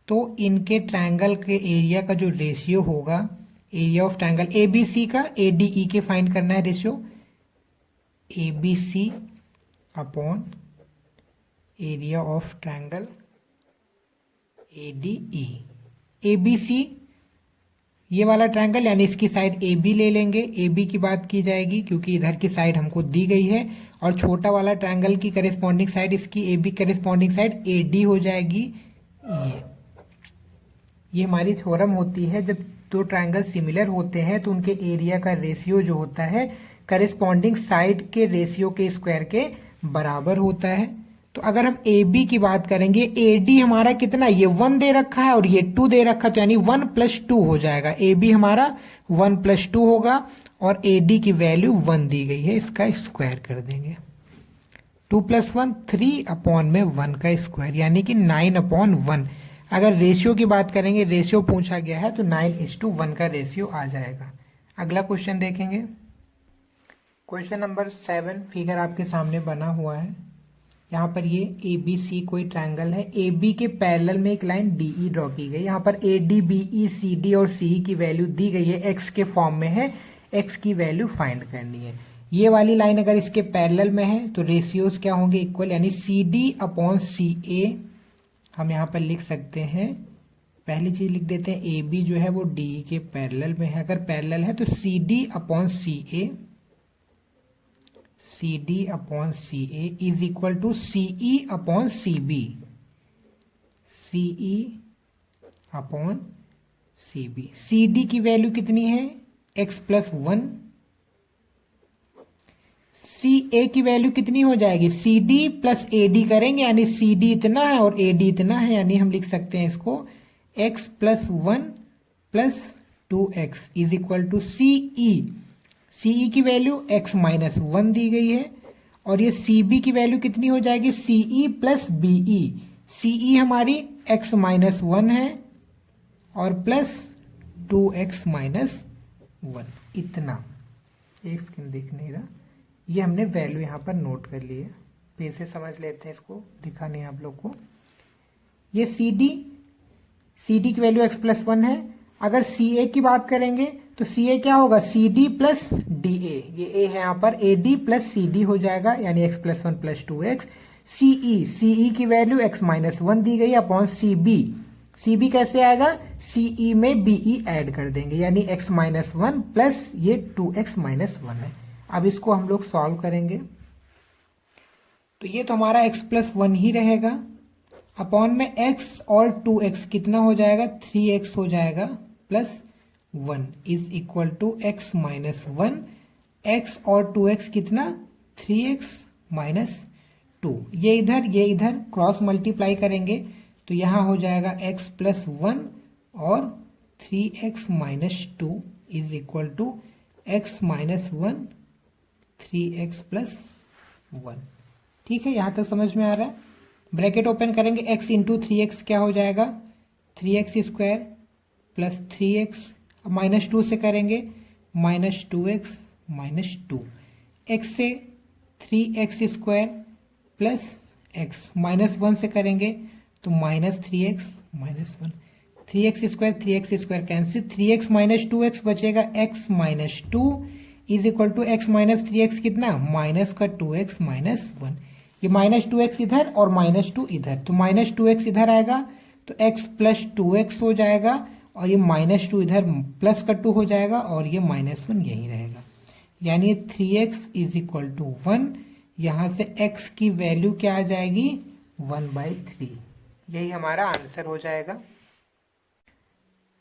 तो इनके ट्रायंगल के एरिया का जो रेशियो होगा, area of triangle A B C का ए डी ई के फाइंड करना है ratio, A B C upon area of triangle A D E. A B C ये वाला ट्रायंगल, यानी इसकी साइड ए बी ले लेंगे, ए बी की बात की जाएगी क्योंकि इधर की साइड हमको दी गई है, और छोटा वाला ट्रायंगल की करेस्पॉन्डिंग साइड, इसकी A B corresponding side A D हो जाएगी। ये हमारी थ्योरम होती है, जब दो ट्रायंगल सिमिलर होते हैं तो उनके एरिया का रेशियो जो होता है करेस्पॉन्डिंग साइड के रेशियो के स्क्वायर के बराबर होता है। तो अगर हम ए बी की बात करेंगे, ए डी हमारा कितना, ये 1 दे रखा है और ये 2 दे रखा है, तो यानी 1 + 2 हो जाएगा, ए बी हमारा 1 + 2 होगा, और ए डी की वैल्यू 1 दी गई है, इसका स्क्वायर कर देंगे, 2 + 1 3 अपॉन में 1 का स्क्वायर, यानी कि 9/1। अगर रेशियो की बात करेंगे, रेशियो पूछा गया है तो 9:1 का रेशियो आ जाएगा। अगला क्वेश्चन देखेंगे, क्वेश्चन नंबर 7, फिगर आपके सामने बना हुआ है, यहाँ पर ये ए बी सी कोई ट्रायंगल है, ए बी के पैरेलल में एक लाइन डी ई ड्रॉ की गई। यहाँ पर A D B E C D और सी ई की वैल्यू दी गई है, एक्स के फॉर्म में है, एक्स की वैल्यू फाइंड करनी है। ये वाली लाइन अगर इसके पैरेलल में है तो रेशियोज क्या होंगे, इक्वल, यानी सी डी अपॉन सी ए हम यहाँ पर लिख सकते हैं। पहली चीज लिख देते हैं, ए बी जो है वो डी के पैरेलल में है, अगर पैरेलल है तो C D upon C A, C D upon C A is equal to C E upon C B, C E upon C B. C D की वैल्यू कितनी है, x plus one. C A की वैल्यू कितनी हो जाएगी, C D plus A D करेंगे, यानी सी डी इतना है और ए डी इतना है, यानी हम लिख सकते हैं इसको X plus one plus 2x is equal to C E. C E की वैल्यू एक्स माइनस वन दी गई है, और ये सी बी की वैल्यू कितनी हो जाएगी, सी E plus B E. C ई हमारी एक्स माइनस वन है और प्लस 2x माइनस वन, इतना। एक सेकंड दिख नहीं रहा, ये हमने वैल्यू यहाँ पर नोट कर ली है, फिर से समझ लेते हैं, इसको दिखा नहीं आप लोग को। ये सी डी की वैल्यू एक्स प्लस वन है। अगर सी ए की बात करेंगे तो सी ए क्या होगा, C D plus D A, ये ए है यहाँ पर, A D plus C D हो जाएगा, यानी x plus one plus 2x। C E की वैल्यू एक्स माइनस वन दी गई अपॉन सी बी कैसे आएगा, सी ई में बी ई ऐड कर देंगे, यानी एक्स माइनस वन प्लस ये 2x माइनस वन है। अब इसको हम लोग सॉल्व करेंगे तो ये तो हमारा x प्लस वन ही रहेगा, अपॉन में x और 2x कितना हो जाएगा, 3x हो जाएगा plus one is equal to x minus one, x और 2x कितना, 3x माइनस टू। ये इधर क्रॉस मल्टीप्लाई करेंगे तो यहाँ हो जाएगा x प्लस वन और 3x minus two is equal to x minus one 3x plus one. ठीक है, यहाँ तक समझ में आ रहा है। ब्रैकेट ओपन करेंगे, x इंटू 3x क्या हो जाएगा, 3x square plus 3x, minus 2 से करेंगे माइनस 2x माइनस 2, x से 3x square plus x, minus 1 से करेंगे तो minus 3x minus 1, 3x square cancel, 3x minus 2x बचेगा, x minus 2 is equal to x minus 3x कितना, माइनस का 2x माइनस 1। ये माइनस 2x इधर और माइनस 2 इधर, तो माइनस 2x इधर आएगा तो x प्लस 2x हो जाएगा, और ये माइनस 2 इधर प्लस का 2 हो जाएगा, और ये माइनस 1 यहीं रहेगा, यानी 3x इज इक्वल टू 1। यहाँ से x की वैल्यू क्या आ जाएगी, 1/3। यही हमारा आंसर हो जाएगा।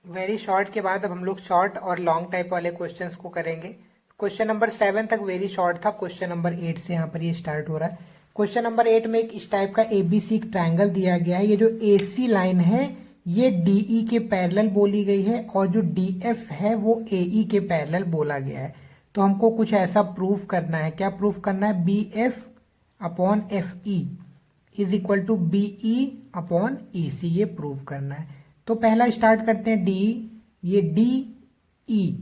वेरी शॉर्ट के बाद अब हम लोग शॉर्ट और लॉन्ग टाइप वाले क्वेश्चंस को करेंगे। क्वेश्चन नंबर 7 तक वेरी शॉर्ट था, क्वेश्चन नंबर 8 से यहाँ पर ये स्टार्ट हो रहा है। क्वेश्चन नंबर 8 में एक इस टाइप का एबीसी ट्रायंगल दिया गया है। ये जो एसी लाइन है ये डीई के पैरेलल बोली गई है, और जो डीएफ है वो एई के पैरेलल बोला गया है। तो हमको कुछ ऐसा प्रूफ करना है। क्या प्रूफ करना है, B F upon F E is equal to B E upon E C, ये प्रूफ करना है। तो पहला स्टार्ट करते हैं डी, ये डी ई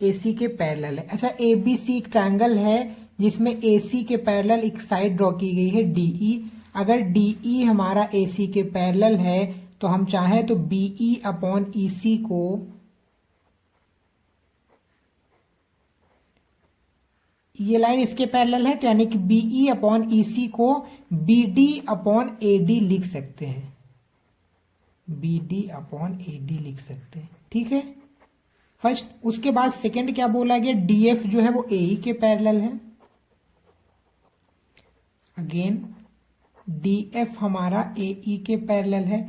AC के पैरेलल है। अच्छा, ABC एक ट्रायंगल है जिसमें AC के पैरेलल एक साइड ड्रॉ की गई है DE। अगर DE हमारा AC के पैरेलल है तो हम चाहें तो BE अपॉन EC को ये लाइन इसके पैरेलल है, तो यानी कि BE अपॉन EC को BD अपॉन AD लिख सकते हैं, BD अपॉन AD लिख सकते हैं। ठीक है, फर्स्ट। उसके बाद सेकंड क्या बोला गया, डीएफ जो है वो एई के पैरेलल है। अगेन डीएफ हमारा एई के पैरेलल है।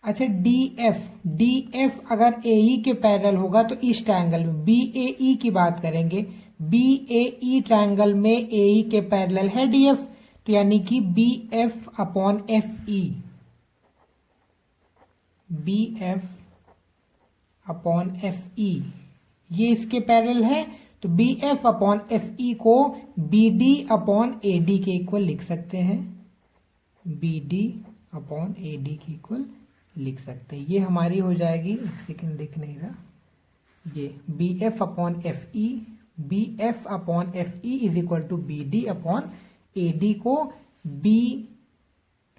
अच्छा, डीएफ अगर एई के पैरेलल होगा तो इस ट्रायंगल में बीएई की बात करेंगे, बीएई ट्रायंगल में एई के पैरेलल है डीएफ, तो यानी कि BF upon F E, BF upon F E ये इसके पैरेलल है, तो B F upon F E को B D upon A D के इक्वल लिख सकते हैं, B D upon A D के इक्वल लिख सकते हैं। ये हमारी हो जाएगी, सेकंड दिख नहीं रहा, ये B F upon F E, B F upon F E is equal to B D upon A D को बी,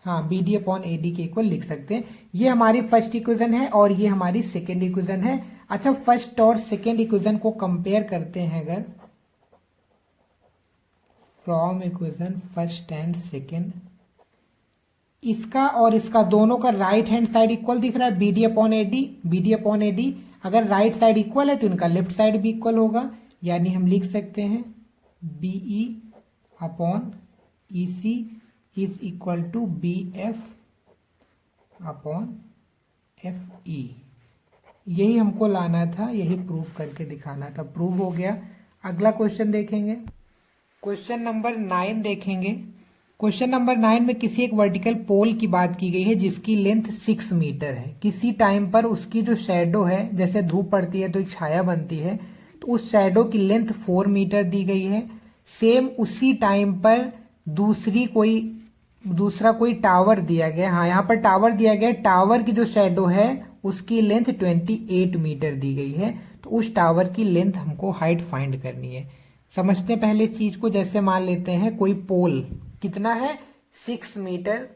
हाँ B D upon A D के इक्वल लिख सकते हैं। ये हमारी फर्स्ट इक्वेशन है और ये हमारी सेकेंड इक्वेशन है। अच्छा, फर्स्ट और सेकेंड इक्वेशन को कंपेयर करते हैं अगर, from equation first and second, इसका और इसका दोनों का राइट हैंड साइड इक्वल दिख रहा है, B D upon A D, B D upon A D. अगर राइट साइड इक्वल है तो इनका लेफ्ट साइड भी इक्वल होगा, यानी हम लिख सकते हैं B E upon E C is equal to B F upon F E. यही हमको लाना था, यही प्रूफ करके दिखाना था, प्रूव हो गया। अगला क्वेश्चन देखेंगे, क्वेश्चन नंबर 9 देखेंगे। क्वेश्चन नंबर 9 में किसी एक वर्टिकल पोल की बात की गई है जिसकी लेंथ 6 मीटर है। किसी टाइम पर उसकी जो शैडो है, जैसे धूप पड़ती है तो एक छाया बनती है, तो उस शैडो की लेंथ 4 मीटर दी गई है। सेम उसी टाइम पर दूसरा कोई टावर दिया गया, हाँ यहाँ पर टावर दिया गया, टावर की जो शैडो है उसकी लेंथ 28 मीटर दी गई है। तो उस टावर की लेंथ हमको हाइट फाइंड करनी है। समझते हैं पहले इस चीज को। जैसे मान लेते हैं कोई पोल कितना है 6 मीटर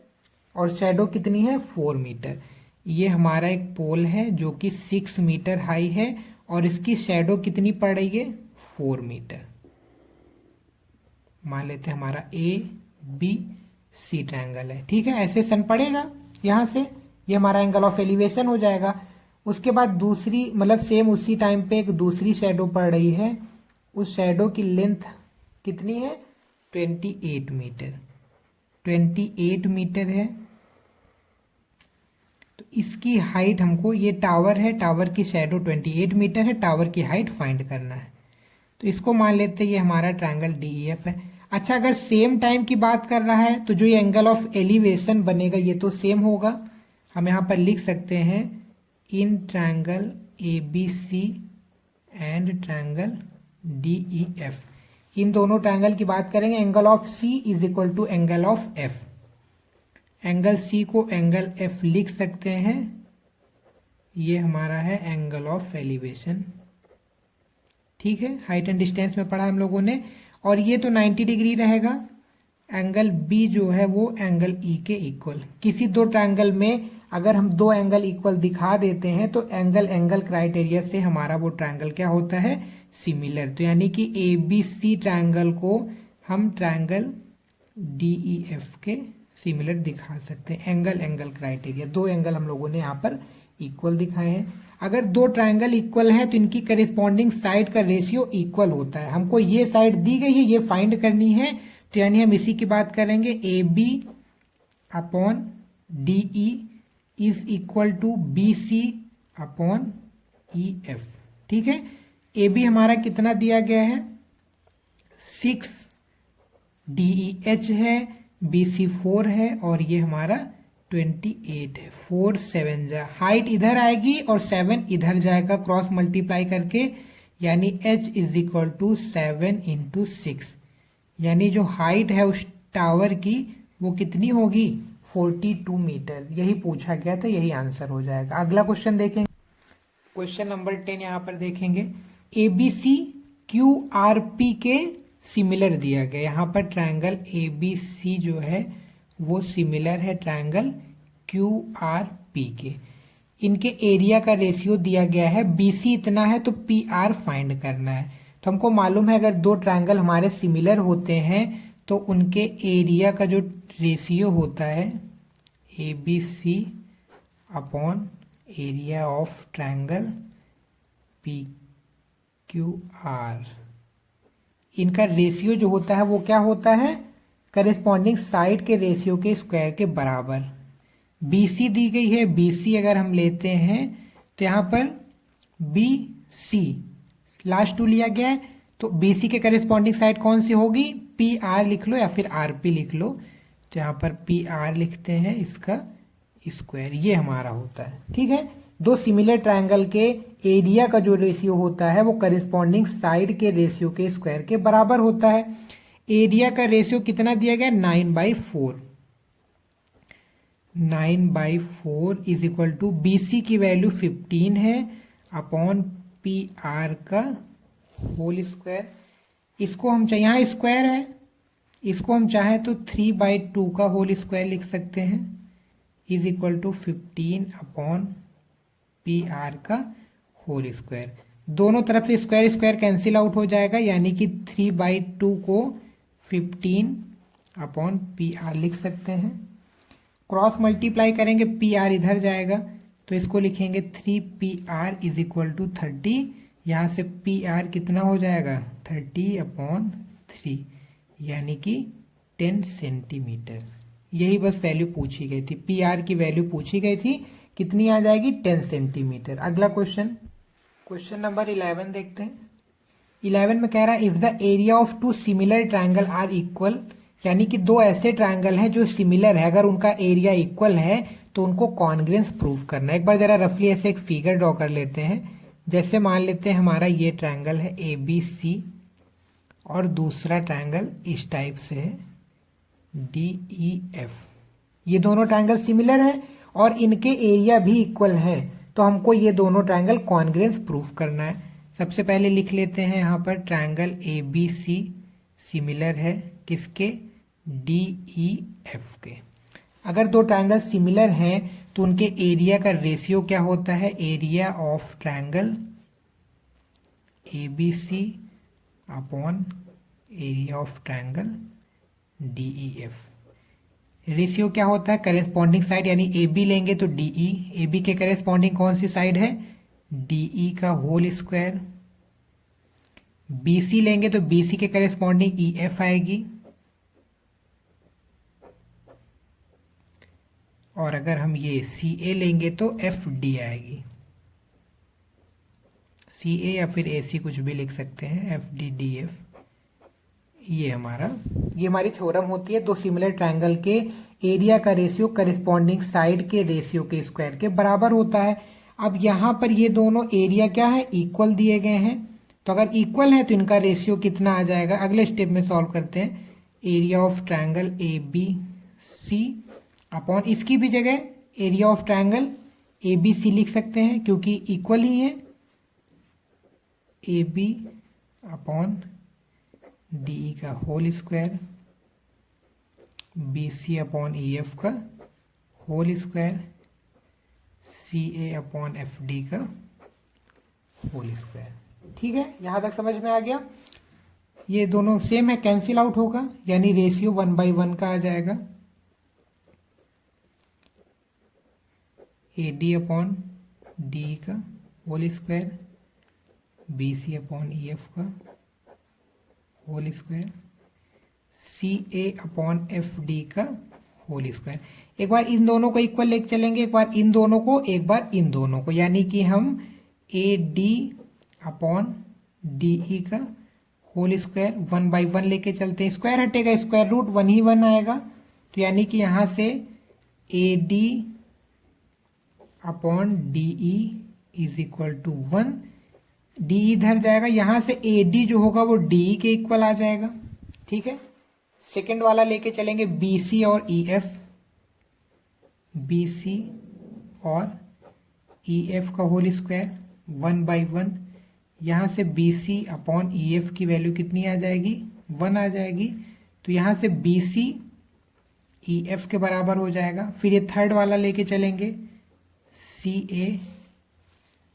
और शैडो कितनी है 4 मीटर। ये हमारा एक पोल है जो कि 6 मीटर हाई है और इसकी शैडो कितनी पड़ रही है 4 मीटर। मान लेते हैं हमारा ए बी सी ट्रायंगल है, ठीक है। ऐसे सन पड़ेगा यहाँ से, ये हमारा एंगल ऑफ एलिवेशन हो जाएगा। उसके बाद दूसरी, मतलब सेम उसी टाइम पे एक दूसरी शैडो पड़ रही है, उस शैडो की लेंथ कितनी है 28 मीटर, 28 मीटर है। तो इसकी हाइट हमको, ये टावर है, टावर की शैडो 28 मीटर है, टावर की हाइट फाइंड करना है। तो इसको मान लेते हैं ये हमारा ट्रायंगल डीईएफ है। अच्छा, अगर सेम टाइम की बात कर रहा है तो जो ये एंगल ऑफ एलिवेशन बनेगा ये तो सेम होगा। हम यहाँ पर लिख सकते हैं in triangle A B C and triangle D E F, इन दोनों ट्रायंगल की बात करेंगे, angle of C is equal to angle of F. Angle C को एंगल एफ लिख सकते हैं, ये हमारा है एंगल ऑफ एलिवेशन, ठीक है। हाइट एंड डिस्टेंस में पढ़ा हम लोगों ने। और ये तो 90 डिग्री रहेगा। एंगल बी जो है वो एंगल ई के इक्वल। किसी दो ट्रायंगल में अगर हम दो एंगल इक्वल दिखा देते हैं तो एंगल क्राइटेरिया से हमारा वो ट्रायंगल क्या होता है सिमिलर। तो यानी कि ए बी सी ट्रायंगल को हम ट्रायंगल डी ई एफ के सिमिलर दिखा सकते हैं। एंगल क्राइटेरिया, दो एंगल हम लोगों ने यहाँ पर इक्वल दिखाए हैं। अगर दो ट्रायंगल इक्वल हैं तो इनकी करिस्पॉन्डिंग साइड का रेशियो इक्वल होता है। हमको ये साइड दी गई है, ये फाइंड करनी है, तो यानी हम इसी की बात करेंगे। A B upon D E is equal to B C upon E F, ठीक है। ए बी हमारा कितना दिया गया है 6, डी ई एच है, बी सी 4 है और ये हमारा 28 है। 4 7 जा, हाइट इधर आएगी और 7 इधर जाएगा क्रॉस मल्टीप्लाई करके, यानी h is equal to 7 into 6, यानी जो हाइट है उस टावर की वो कितनी होगी 42 मीटर। यही पूछा गया था, यही आंसर हो जाएगा। अगला क्वेश्चन देखेंगे, क्वेश्चन नंबर 10 यहाँ पर देखेंगे। A B C Q R P के सिमिलर दिया गया। यहाँ पर ट्रायंगल ए बी सी जो है वो सिमिलर है ट्रायंगल क्यू आर पी के। इनके एरिया का रेशियो दिया गया है, बी सी इतना है तो पी आर फाइंड करना है। तो हमको मालूम है अगर दो ट्रायंगल हमारे सिमिलर होते हैं तो उनके एरिया का जो रेशियो होता है A B C upon area of triangle P Q R, इनका रेशियो जो होता है वो क्या होता है करेस्पॉन्डिंग साइड के रेशियो के स्क्वायर के बराबर। BC दी गई है, BC अगर हम लेते हैं तो यहाँ पर BC लास्ट टू लिया गया है, तो BC के करेस्पॉन्डिंग साइड कौन सी होगी PR लिख लो या फिर RP लिख लो। तो यहाँ पर PR लिखते हैं, इसका स्क्वायर ये हमारा होता है, ठीक है। दो सिमिलर ट्रायंगल के एरिया का जो रेशियो होता है वो करेस्पॉन्डिंग साइड के रेशियो के स्क्वायर के बराबर होता है। एरिया का रेशियो कितना दिया गया 9/4, 9/4 इज इक्वल टू BC की वैल्यू 15 है अपॉन PR का होल स्क्वायर। इसको हम चाहिए, यहाँ स्क्वायर है इसको हम चाहें तो 3/2 का होल स्क्वायर लिख सकते हैं इज इक्वल टू 15/PR का होल स्क्वायर। दोनों तरफ से स्क्वायर स्क्वायर कैंसिल आउट हो जाएगा, यानी कि 3/2 को 15/PR लिख सकते हैं। क्रॉस मल्टीप्लाई करेंगे, PR इधर जाएगा तो इसको लिखेंगे 3PR इज इक्वल टू 30। यहाँ से PR कितना हो जाएगा 30/3, यानी कि 10 सेंटीमीटर। यही बस वैल्यू पूछी गई थी, PR की वैल्यू पूछी गई थी, कितनी आ जाएगी 10 सेंटीमीटर। अगला क्वेश्चन नंबर 11 देखते हैं। 11 में कह रहा है if the area of two similar triangle are equal, यानी कि दो ऐसे ट्रायंगल हैं जो सिमिलर है, अगर उनका एरिया इक्वल है तो उनको कॉन्ग्रुएंस प्रूव करना है। एक बार जरा रफली ऐसे एक फिगर ड्रॉ कर लेते हैं। जैसे मान लेते हैं हमारा ये ट्रायंगल है ABC और दूसरा ट्रायंगल इस टाइप से है DEF। ये दोनों ट्रायंगल सिमिलर हैं और इनके एरिया भी इक्वल है, तो हमको ये दोनों ट्रायंगल कॉन्ग्रुएंस प्रूफ करना है। सबसे पहले लिख लेते हैं यहाँ पर ट्रायंगल ABC सिमिलर है किसके, DEF के। अगर दो ट्रायंगल सिमिलर हैं तो उनके एरिया का रेशियो क्या होता है, area of triangle ABC upon area of triangle DEF। Ratio क्या होता है, करेस्पॉन्डिंग साइड, यानी AB लेंगे तो DE, AB के करेस्पॉन्डिंग कौन सी साइड है, DE का होल स्क्वायर। BC लेंगे तो BC के करेस्पॉन्डिंग EF आएगी, और अगर हम ये CA लेंगे तो FD आएगी। CA या फिर AC कुछ भी लिख सकते हैं, FD DF। ये हमारी थ्योरम होती है, दो सिमिलर ट्रायंगल के एरिया का रेशियो करेस्पॉन्डिंग साइड के रेशियो के स्क्वायर के बराबर होता है। अब यहाँ पर ये दोनों एरिया क्या है, इक्वल दिए गए हैं, तो अगर इक्वल है तो इनका रेशियो कितना आ जाएगा। अगले स्टेप में सॉल्व करते हैं। Area of triangle ABC upon इसकी भी जगह एरिया ऑफ ट्रायंगल ABC लिख सकते हैं क्योंकि इक्वल ही है, AB अपॉन DE का whole square, BC upon EF का whole square, CA upon FD का होल स्क्वायर। ठीक है, यहाँ तक समझ में आ गया। ये दोनों सेम है, कैंसिल आउट होगा, यानी रेशियो 1/1 का आ जाएगा। AD अपॉन DE का whole square, BC upon EF का whole square, CA upon FD का होल स्क्वायर। एक बार इन दोनों को इक्वल लेके चलेंगे, एक बार इन दोनों को, एक बार इन दोनों को, यानी कि हम AD अपॉन DE का होल स्क्वायर 1/1 लेके चलते हैं। स्क्वायर हटेगा, स्क्वायर रूट 1 ही 1 आएगा, तो यानी कि यहाँ से AD upon DE is equal to 1। DE इधर जाएगा, यहाँ से AD जो होगा वो DE के इक्वल आ जाएगा। ठीक है, सेकेंड वाला लेके चलेंगे BC और EF, BC और EF का होल स्क्वायर 1/1। यहाँ से BC अपॉन EF की वैल्यू कितनी आ जाएगी, 1 आ जाएगी, तो यहाँ से BC EF के बराबर हो जाएगा। फिर ये थर्ड वाला लेके चलेंगे CA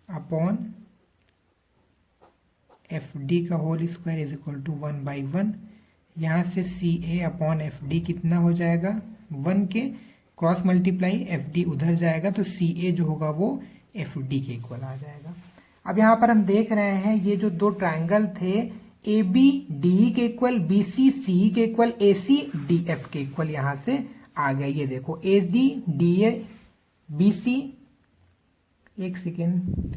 अपॉन FD का whole square is equal to 1/1। यहाँ से CA अपॉन FD कितना हो जाएगा, 1 के क्रॉस मल्टीप्लाई FD उधर जाएगा, तो CA जो होगा वो FD के इक्वल आ जाएगा। अब यहाँ पर हम देख रहे हैं ये जो दो ट्रायंगल थे, AB DE के इक्वल, BC CE के इक्वल, AC DF के इक्वल यहाँ से आ गया। ये देखो AD DA BC, एक सेकेंड,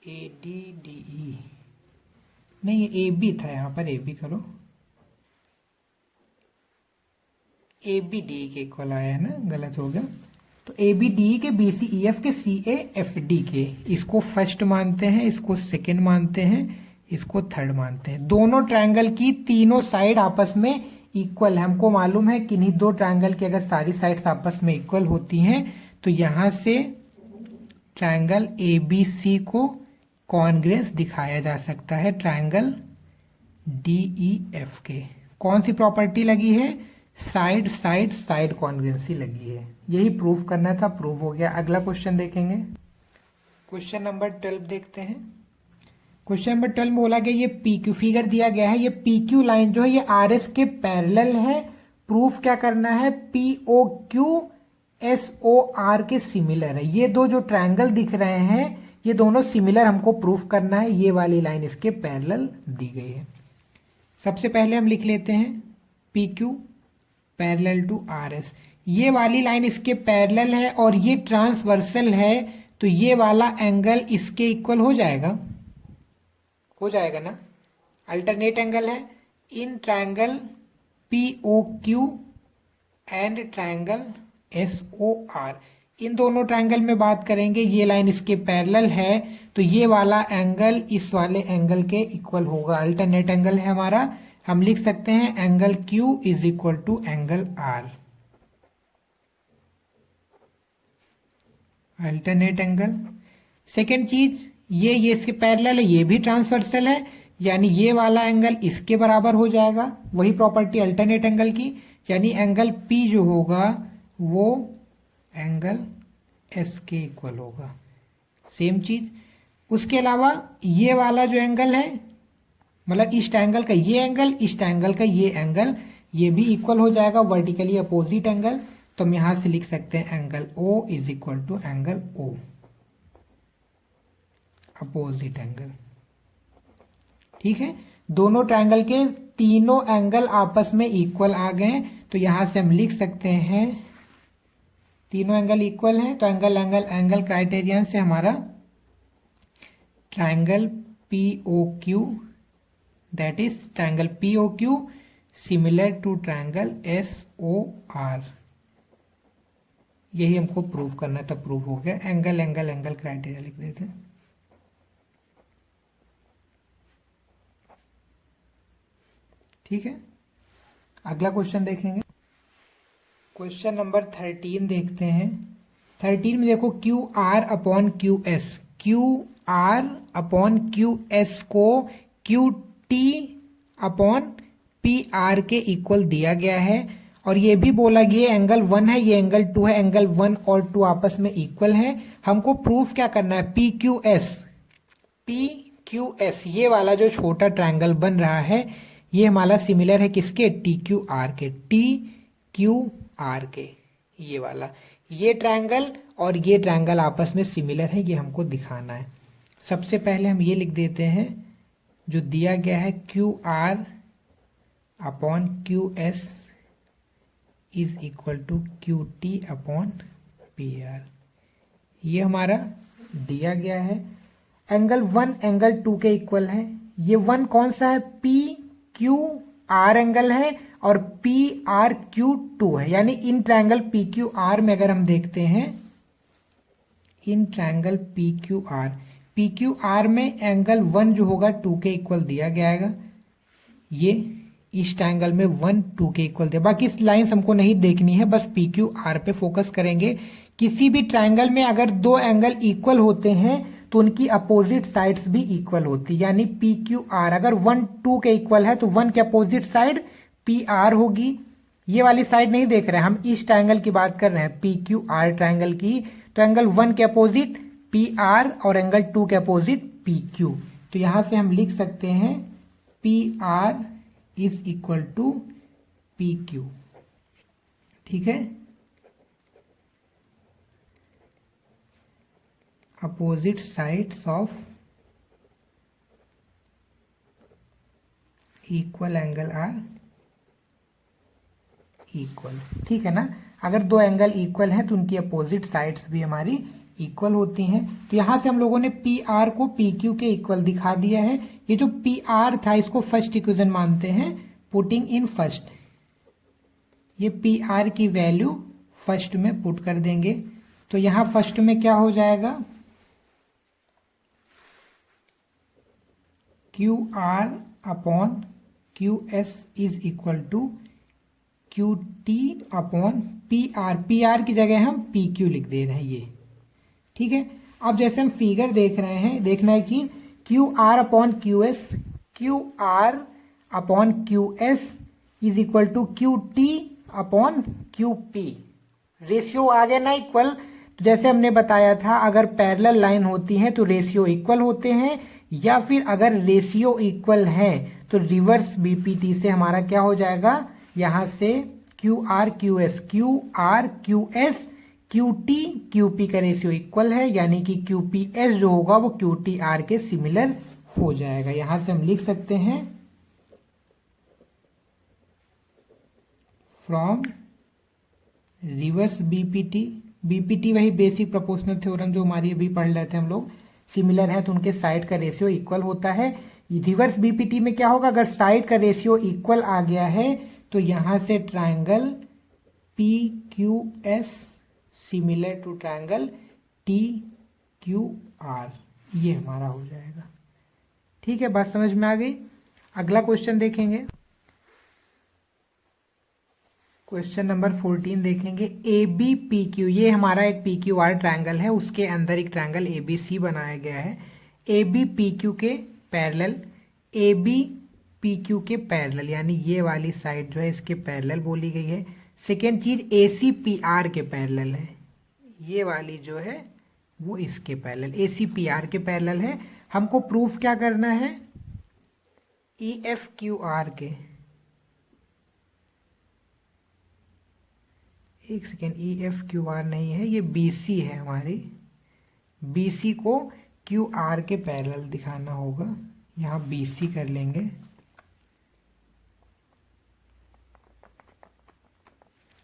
AD DE नहीं, ये AB था, यहाँ पर AB करो, AB DE के इक्वल आया है ना, गलत हो गया। तो AB DE के, BC EF के, CA FD के, इसको फर्स्ट मानते हैं, इसको सेकंड मानते हैं, इसको थर्ड मानते हैं। दोनों ट्रायंगल की तीनों साइड आपस में इक्वल है। हमको मालूम है किन्हीं दो ट्रायंगल की अगर सारी साइड्स आपस में इक्वल होती हैं तो यहाँ से ट्रायंगल ABC को कॉन्ग्रुएंस दिखाया जा सकता है ट्रायंगल DEF के। कौन सी प्रॉपर्टी लगी है? साइड साइड साइड कॉन्ग्रुएंसी लगी है। यही प्रूफ करना था, प्रूफ हो गया। अगला क्वेश्चन देखेंगे, क्वेश्चन नंबर 12 देखते हैं। क्वेश्चन नंबर 12 में बोला गया ये पी क्यू फिगर दिया गया है, ये पी क्यू लाइन जो है ये आर एस के पैरेलल है। प्रूफ क्या करना है? P O Q S O R के सिमिलर है। ये दो जो ट्रायंगल दिख रहे हैं ये दोनों सिमिलर हमको प्रूफ करना है। ये वाली लाइन इसके पैरेलल दी गई है। सबसे पहले हम लिख लेते हैं P Q parallel to R S. ये वाली लाइन इसके पैरेलल है और ये ट्रांसवर्सल है, तो ये वाला एंगल इसके इक्वल हो जाएगा, हो जाएगा ना। अल्टरनेट एंगल है in triangle P O Q and triangle S O R. इन दोनों ट्रायंगल में बात करेंगे, ये लाइन इसके पैरेलल है तो ये वाला एंगल इस वाले एंगल के इक्वल होगा। अल्टरनेट एंगल है हमारा, हम लिख सकते हैं angle Q is equal to angle R। Alternate angle. Second चीज, ये इसके पैरेलल है, ये भी ट्रांसवर्सल है, यानी ये वाला एंगल इसके बराबर हो जाएगा। वही प्रॉपर्टी अल्टरनेट एंगल की, यानी एंगल P जो होगा वो एंगल S के इक्वल होगा। सेम चीज, उसके अलावा ये वाला जो एंगल है, मतलब इस ट्रायंगल का ये एंगल, इस ट्रायंगल का ये एंगल, ये भी इक्वल हो जाएगा, वर्टिकली अपोजिट एंगल। तो हम यहां से लिख सकते हैं angle O is equal to angle O, opposite angle. ठीक है, दोनों ट्रायंगल के तीनों एंगल आपस में इक्वल आ गए, तो यहां से हम लिख सकते हैं तीनों एंगल इक्वल हैं। तो एंगल एंगल एंगल क्राइटेरियन से हमारा triangle P O Q, that is triangle P O Q similar to triangle S O R. यही हमको प्रूव करना था, प्रूव हो गया। एंगल एंगल एंगल क्राइटेरिया लिख देते हैं। ठीक है, अगला क्वेश्चन देखेंगे, क्वेश्चन नंबर 13 देखते हैं। 13 में देखो Q R upon Q S, Q R upon Q S को Q T upon P R के इक्वल दिया गया है, और ये भी बोला गया एंगल 1 है, ये एंगल 2 है, एंगल 1 और 2 आपस में इक्वल है। हमको प्रूफ क्या करना है? P Q S, P Q S ये वाला जो छोटा ट्रायंगल बन रहा है ये हमारा सिमिलर है किसके? टी क्यू आर के, टी क्यू आर के। ये वाला, ये ट्रायंगल और ये ट्रायंगल आपस में सिमिलर है, ये हमको दिखाना है। सबसे पहले हम ये लिख देते हैं जो दिया गया है Q R upon Q S is equal to Q T upon P R. ये हमारा दिया गया है। एंगल 1 एंगल 2 के इक्वल है। ये 1 कौन सा है? पी क्यू आर एंगल है, और पी आर क्यू 2 है, यानी in triangle P Q are में अगर हम देखते हैं, in triangle P Q are में एंगल 1 जो होगा 2 के इक्वल दिया गया है। ये इस ट्रायंगल में 1 2 के इक्वल दिया। बाकी इस लाइन्स हमको नहीं देखनी है, बस पी क्यू आर पे फोकस करेंगे। किसी भी ट्रायंगल में अगर दो एंगल इक्वल होते हैं तो उनकी अपोजिट साइड्स भी इक्वल होती है, यानी पी क्यू आर अगर 1 2 के इक्वल है तो 1 के अपोजिट साइड पी आर होगी। ये वाली साइड नहीं देख रहे हैं, हम इस ट्रायंगल की बात कर रहे हैं, पी क्यू आर ट्रायंगल की। तो एंगल 1 के अपोजिट पी आर और एंगल 2 के अपोजिट पी क्यू। तो यहां से हम लिख सकते हैं P R is equal to P Q. ठीक है, opposite sides of equal angle are equal. ठीक है ना, अगर दो एंगल इक्वल हैं तो उनकी अपोजिट साइड्स भी हमारी इक्वल होती हैं। तो यहां से हम लोगों ने पी आर को पी क्यू के इक्वल दिखा दिया है। ये जो पी आर था इसको फर्स्ट इक्वेशन मानते हैं, पुटिंग इन फर्स्ट। ये पी आर की वैल्यू फर्स्ट में पुट कर देंगे, तो यहां फर्स्ट में क्या हो जाएगा? Q R upon Q S is equal to Q T upon P R. P R की जगह हम पी क्यू लिख दे रहे हैं ये। ठीक है, अब जैसे हम फिगर देख रहे हैं, देखना एक चीज, Q R upon Q S, Q R upon Q S is equal to Q T upon Q P. Ratio आ गया ना इक्वल। तो जैसे हमने बताया था, अगर पैरेलल लाइन होती है तो रेशियो इक्वल होते हैं, या फिर अगर रेशियो इक्वल है तो रिवर्स बीपीटी से हमारा क्या हो जाएगा, यहां से Q R Q S, Q are Q S, Q T Q P का रेशियो इक्वल है, यानी कि क्यू पी एस जो होगा वो क्यू टी आर के सिमिलर हो जाएगा। यहां से हम लिख सकते हैं फ्रॉम रिवर्स बीपीटी, बीपीटी वही बेसिक प्रोपोर्शनल थ्योरम जो हमारी अभी पढ़ रहे थे हम लोग, सिमिलर है तो उनके साइड का रेशियो इक्वल होता है। रिवर्स बीपीटी में क्या होगा, अगर साइड का रेशियो इक्वल आ गया है तो यहां से triangle P Q S similar to triangle T Q R, ये हमारा हो जाएगा। ठीक है, बात समझ में आ गई। अगला क्वेश्चन देखेंगे, क्वेश्चन नंबर 14 देखेंगे। ए बी पी क्यू, ये हमारा एक पी क्यू आर ट्रायंगल है, उसके अंदर एक ट्रायंगल ए बी सी बनाया गया है। ए बी पी क्यू के parallel, A B P Q के पैरेलल, यानी ये वाली साइड जो है इसके पैरेलल बोली गई है। सेकेंड चीज ए सी पी आर के पैरेलल है, ये वाली जो है वो इसके पैरेलल, ए सी पी आर के पैरेलल है। हमको प्रूफ क्या करना है, ई एफ क्यू आर के, एक second, E F Q R नहीं है, ये बी सी है हमारी, बी सी को क्यू आर के पैरेलल दिखाना होगा। यहाँ बी सी कर लेंगे।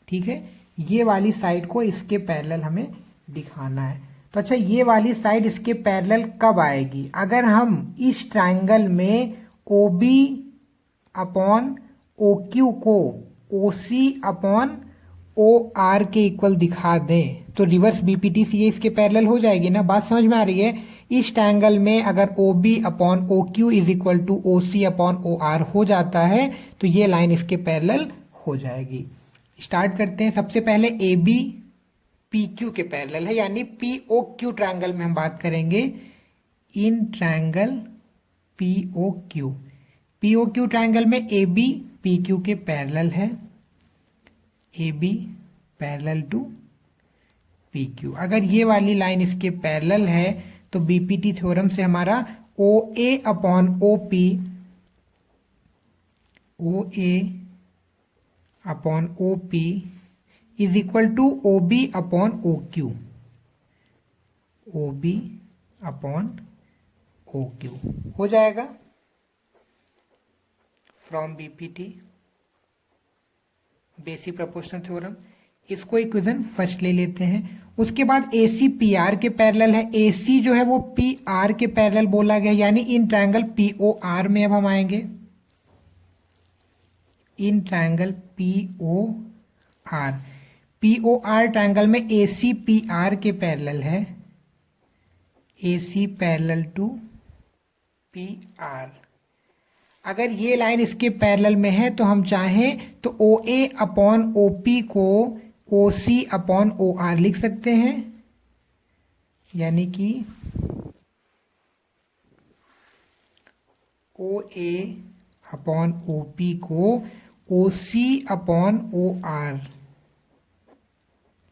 ठीक है, ये वाली साइड को इसके पैरेलल हमें दिखाना है। तो अच्छा, ये वाली साइड इसके पैरेलल कब आएगी, अगर हम इस ट्रायंगल में O B upon O Q को O C upon O R के इक्वल दिखा दें तो रिवर्स बीपीटी से ये इसके पैरेलल हो जाएगी ना। बात समझ में आ रही है। इस ट्रायंगल में अगर O B upon O Q is equal to O C upon O R हो जाता है तो ये लाइन इसके पैरेलल हो जाएगी। स्टार्ट करते हैं। सबसे पहले ए बी पी क्यू के पैरेलल है, यानी पी ओ क्यू ट्रायंगल में हम बात करेंगे। In triangle P O Q, P O Q triangle में ए बी पी क्यू के पैरेलल है, A B parallel to P Q. अगर ये वाली लाइन इसके पैरेलल है तो बीपीटी थ्योरम से हमारा O A upon O P, O A upon O P is equal to O B upon O Q, O B upon O Q हो जाएगा from BPT basic proportional theorem. इसको इक्वेशन फर्स्ट ले लेते हैं। उसके बाद ए सी पी आर के पैरेलल है, ए सी जो है वो पी आर के पैरेलल बोला गया, यानी in triangle P O R में अब हम आएंगे। In triangle P O R, P O R triangle में ए सी पी आर के पैरेलल है, A C parallel to P R. अगर ये लाइन इसके पैरेलल में है तो हम चाहें तो ओ ए अपॉन ओ पी को O C upon O are लिख सकते हैं, यानी कि ओ ए अपॉन ओ पी को O C upon O are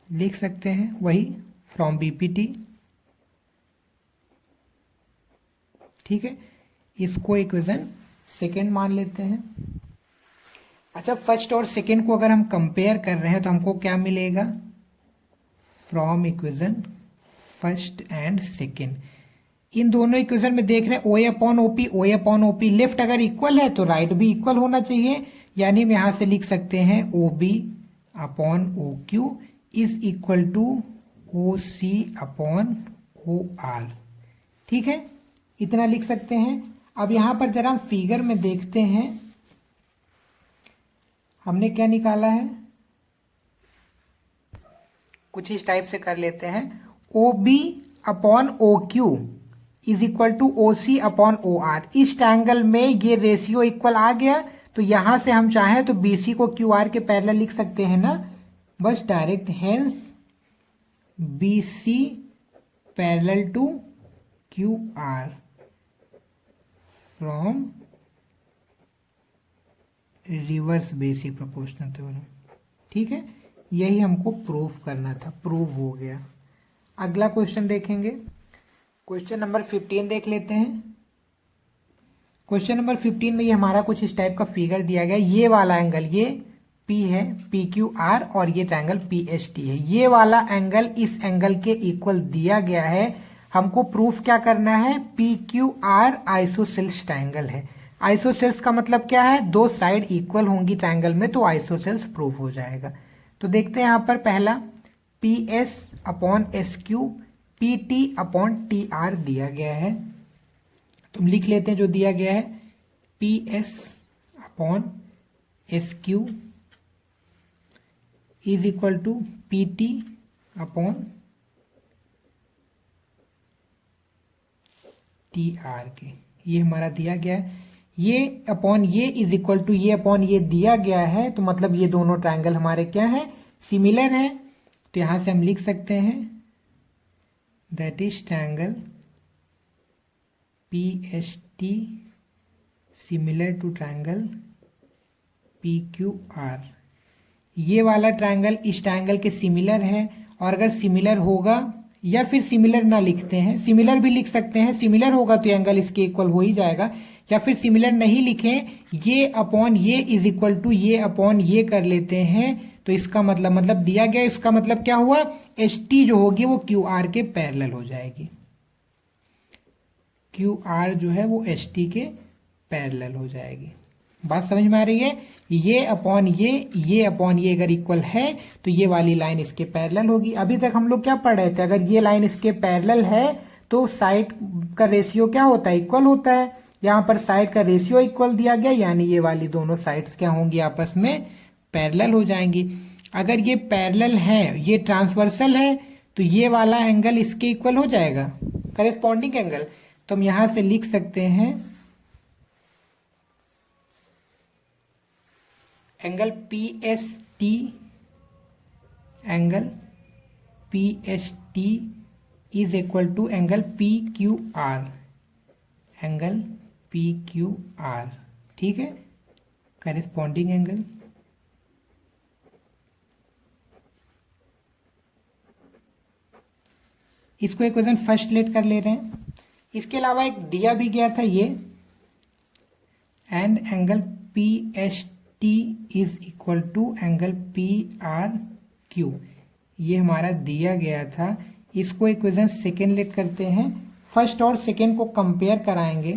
लिख सकते हैं, वही फ्रॉम बीपीटी। ठीक है, इसको इक्वेशन सेकेंड मान लेते हैं। अच्छा, फर्स्ट और सेकेंड को अगर हम कंपेयर कर रहे हैं तो हमको क्या मिलेगा, from equation first and second. इन दोनों इक्वेशन में देख रहे हैं O A upon O P, O A upon O P, left अगर इक्वल है तो राइट भी इक्वल होना चाहिए, यानी हम यहां से लिख सकते हैं O B upon O Q is equal to O C upon O R. ठीक है, इतना लिख सकते हैं। अब यहां पर जरा हम फिगर में देखते हैं हमने क्या निकाला है, कुछ इस टाइप से कर लेते हैं। O B upon O Q is equal to O C upon O R. इस ट्रायंगल में ये रेशियो इक्वल आ गया तो यहां से हम चाहें तो बी सी को क्यू आर के पैरेलल लिख सकते हैं ना, बस direct. Hence B C parallel to Q R from reverse basic proportional theorem. ठीक है, यही हमको प्रूव करना था, प्रूव हो गया। अगला क्वेश्चन देखेंगे, क्वेश्चन नंबर 15 देख लेते हैं। क्वेश्चन नंबर 15 में ये हमारा कुछ इस टाइप का फिगर दिया गया। ये वाला एंगल, ये P है, PQR, और ये ट्रायंगल PST है। ये वाला एंगल इस एंगल के इक्वल दिया गया है। हमको प्रूफ क्या करना है? PQR आइसोसेल्स ट्रायंगल है। आइसोसेल्स का मतलब क्या है? दो साइड इक्वल होंगी ट्रायंगल में तो आइसोसेल्स प्रूफ हो जाएगा। तो देखते हैं यहाँ पर पहला PS upon SQ PT upon TR दिया गया है। तुम लिख लेते हैं जो दिया गया है, PS upon SQ is equal to PT upon TR के। ये हमारा दिया गया है। ये अपॉन ये इज इक्वल टू ये अपॉन ये दिया गया है, तो मतलब ये दोनों ट्रायंगल हमारे क्या है? सिमिलर है। तो यहां से हम लिख सकते हैं that is triangle PST similar to triangle PQR। ये वाला ट्रायंगल इस ट्रायंगल के सिमिलर है, और अगर सिमिलर होगा, या फिर सिमिलर ना लिखते हैं, सिमिलर भी लिख सकते हैं, सिमिलर होगा तो एंगल इसके इक्वल हो ही जाएगा। या फिर सिमिलर नहीं लिखें, ये अपॉन ये इज इक्वल टू ये अपॉन ये कर लेते हैं, तो इसका मतलब दिया गया, इसका मतलब क्या हुआ? ST जो होगी वो QR के पैरेलल हो जाएगी। QR जो है वो ST के पैरेलल हो जाएगी। बात समझ में आ रही है? ये अपॉन ये अपॉन ये अगर इक्वल है तो ये वाली लाइन इसके पैरेलल होगी। अभी तक हम लोग क्या पढ़ रहे थे? अगर ये लाइन इसके पैरेलल है तो साइड का रेशियो क्या होता है? इक्वल होता है। यहाँ पर साइड का रेशियो इक्वल दिया गया, यानी ये वाली दोनों साइड्स क्या होंगी? आपस में पैरेलल हो जाएंगी। अगर ये पैरेलल है, ये ट्रांसवर्सल है, तो ये वाला एंगल इसके इक्वल हो जाएगा, करेस्पॉन्डिंग एंगल। तो हम यहां से लिख सकते हैं angle PST is equal to angle PQR, angle PQR। ठीक है, करेस्पॉन्डिंग एंगल। इसको इक्वेशन फर्स्ट लेट कर ले रहे हैं। इसके अलावा एक दिया भी गया था ये, and angle PST is equal to angle PRQ। ये हमारा दिया गया था। इसको इक्वेशन सेकेंड लेट करते हैं। फर्स्ट और सेकेंड को कंपेयर कराएंगे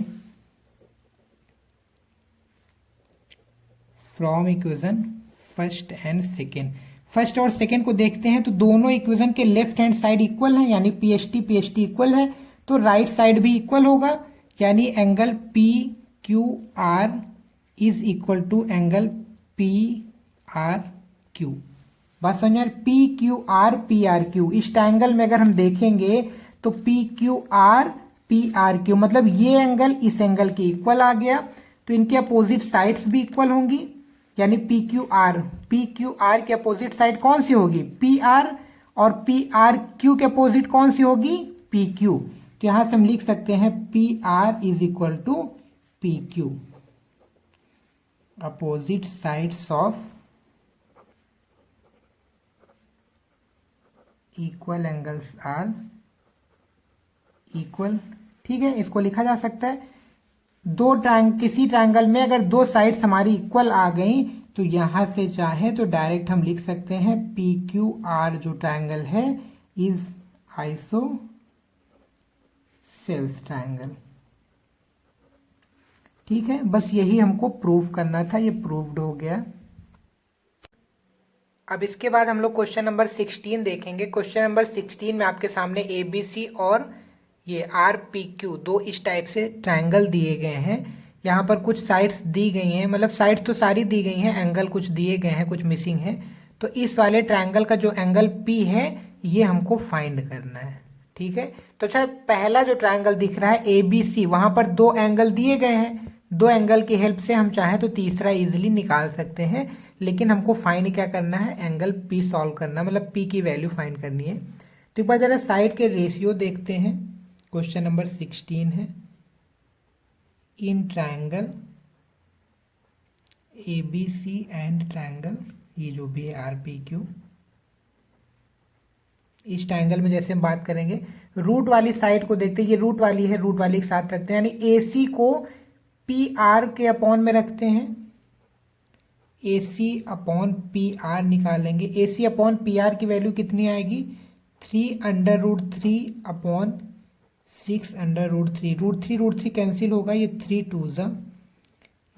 from equation first and second. First और सेकेंड को देखते हैं तो दोनों इक्वेशन के लेफ्ट हैंड साइड इक्वल है, यानी PST इक्वल है, तो राइट साइड भी इक्वल होगा, यानी angle PQR is equal to angle PRQ। बात समझ में? PQR PRQ इस ट्रायंगल में अगर हम देखेंगे तो PQR PRQ मतलब ये एंगल इस एंगल के इक्वल आ गया, तो इनके अपोजिट साइड्स भी इक्वल होंगी, यानी PQR के अपोजिट साइड कौन सी होगी? PR, और PRQ के अपोजिट कौन सी होगी? PQ। तो यहां से हम लिख सकते हैं PR is equal to PQ। Opposite sides of equal angles are equal. ठीक है, इसको लिखा जा सकता है। किसी ट्रायंगल में अगर दो साइड्स हमारी इक्वल आ गई तो यहां से चाहे तो डायरेक्ट हम लिख सकते हैं PQR जो ट्रायंगल है इज आइसोसेल्स ट्रायंगल। ठीक है, बस यही हमको प्रूव करना था, ये प्रूव्ड हो गया। अब इसके बाद हम लोग क्वेश्चन नंबर 16 देखेंगे। क्वेश्चन नंबर 16 में आपके सामने ABC और ये RPQ दो इस टाइप से ट्रायंगल दिए गए हैं। यहाँ पर कुछ साइड्स दी गई हैं, मतलब साइड्स तो सारी दी गई हैं, एंगल कुछ दिए गए हैं, कुछ मिसिंग है। तो इस वाले ट्रायंगल का जो एंगल P है ये हमको फाइंड करना है। ठीक है, तो अच्छा पहला जो ट्रायंगल दिख रहा है ABC, वहाँ पर दो एंगल दिए गए हैं, दो एंगल की हेल्प से हम चाहें तो तीसरा इजिली निकाल सकते हैं, लेकिन हमको फाइंड क्या करना है? एंगल P सॉल्व करना, मतलब P की वैल्यू फाइंड करनी है। तो एक बार जरा साइड के रेशियो देखते हैं। क्वेश्चन नंबर 16 है, in triangle A B C and triangle, ये जो भी है आर पी क्यू, इस ट्रायंगल में जैसे हम बात करेंगे रूट वाली साइड को देखते हैं, ये रूट वाली है, रूट वाली के साथ रखते हैं, यानी ए सी को पी आर के अपॉन में रखते हैं, ए सी अपॉन पी आर निकालेंगे। ए सी अपॉन पी आर की वैल्यू कितनी आएगी, 3√3 अपॉन 6√3, रूट थ्री कैंसिल होगा, ये 3 2 ज़ा,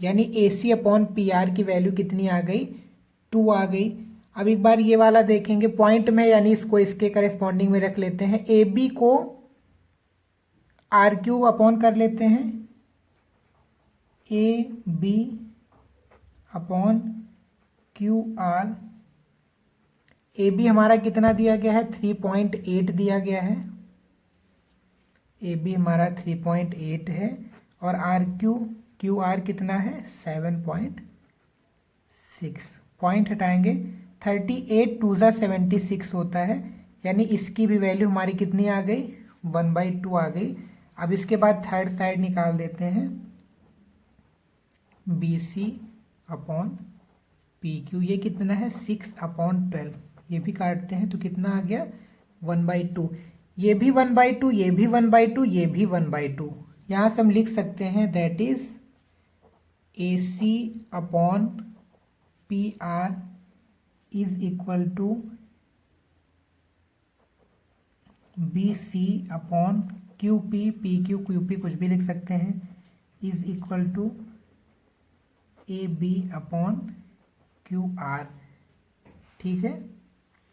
यानी ए सी अपॉन पी आर की वैल्यू कितनी आ गई, 2 आ गई। अब एक बार ये वाला देखेंगे पॉइंट में, यानी इसको इसके करेस्पॉन्डिंग में रख लेते हैं, ए बी को आर क्यू अपॉन कर लेते हैं, A B upon Q R. A B हमारा कितना दिया गया है, 3.8 दिया गया है, ए बी हमारा 3.8 है, और आर क्यू आर कितना है, 7.6। पॉइंट हटाएंगे, 38 2 ज़ा 76 होता है, यानी इसकी भी वैल्यू हमारी कितनी आ गई, 1/2 आ गई। अब इसके बाद थर्ड साइड निकाल देते हैं, B C upon P Q, ये कितना है 6/12, ये भी काटते हैं तो कितना आ गया 1/2, ये भी 1/2, ये भी 1/2, ये भी 1/2। यहाँ से हम लिख सकते हैं that is A C upon P R is equal to B C upon Q P, P Q Q P कुछ भी लिख सकते हैं, is equal to A B upon Q R. ठीक है,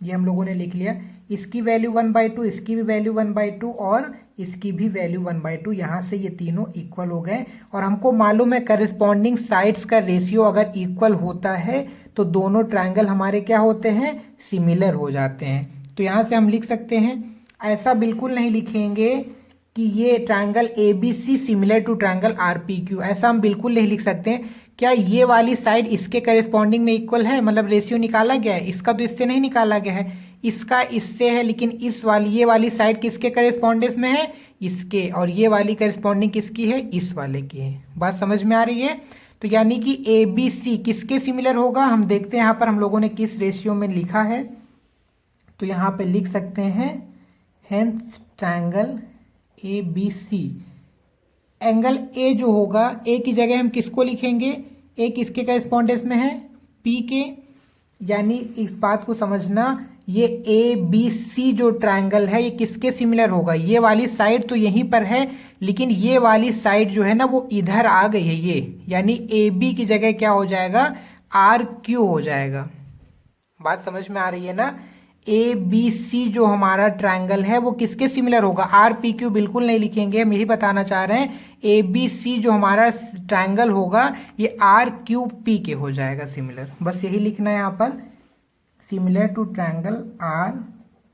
ये हम लोगों ने लिख लिया, इसकी वैल्यू 1/2, इसकी भी वैल्यू 1/2 और इसकी भी वैल्यू 1/2, यहाँ से ये तीनों इक्वल हो गए। और हमको मालूम है करस्पॉन्डिंग साइड्स का रेशियो अगर इक्वल होता है तो दोनों ट्रायंगल हमारे क्या होते हैं, सिमिलर हो जाते हैं। तो यहाँ से हम लिख सकते हैं, ऐसा बिल्कुल नहीं लिखेंगे कि ये triangle A B C similar to triangle R P Q, ऐसा हम बिल्कुल नहीं लिख सकते हैं। क्या ये वाली साइड इसके करेस्पॉन्डिंग में इक्वल है, मतलब रेशियो निकाला गया है, इसका तो इससे नहीं निकाला गया है, इसका इससे है, लेकिन इस वाली ये वाली साइड किसके करेस्पॉन्डेंस में है, इसके, और ये वाली करेस्पॉन्डिंग किसकी है, इस वाले की है। बात समझ में आ रही है। तो यानी कि ए बी सी किसके सिमिलर होगा, हम देखते हैं यहाँ पर हम लोगों ने किस रेशियो में लिखा है। तो यहाँ पे लिख सकते हैं hence triangle A B C, angle A जो होगा, ए की जगह हम किसको लिखेंगे, ए किसके करेस्पॉन्डेंस में है, पी के, यानी इस बात को समझना, ये ए बी सी जो ट्रायंगल है ये किसके सिमिलर होगा, ये वाली साइड तो यहीं पर है, लेकिन ये वाली साइड जो है ना वो इधर आ गई है, ये यानी ए बी की जगह क्या हो जाएगा, आर क्यू हो जाएगा। बात समझ में आ रही है ना। ए बी सी जो हमारा ट्रायंगल है वो किसके सिमिलर होगा, आर पी क्यू बिल्कुल नहीं लिखेंगे, हम यही बताना चाह रहे हैं। ए बी सी जो हमारा ट्रायंगल होगा ये आर क्यू पी के हो जाएगा सिमिलर, बस यही लिखना है यहाँ पर, similar to triangle R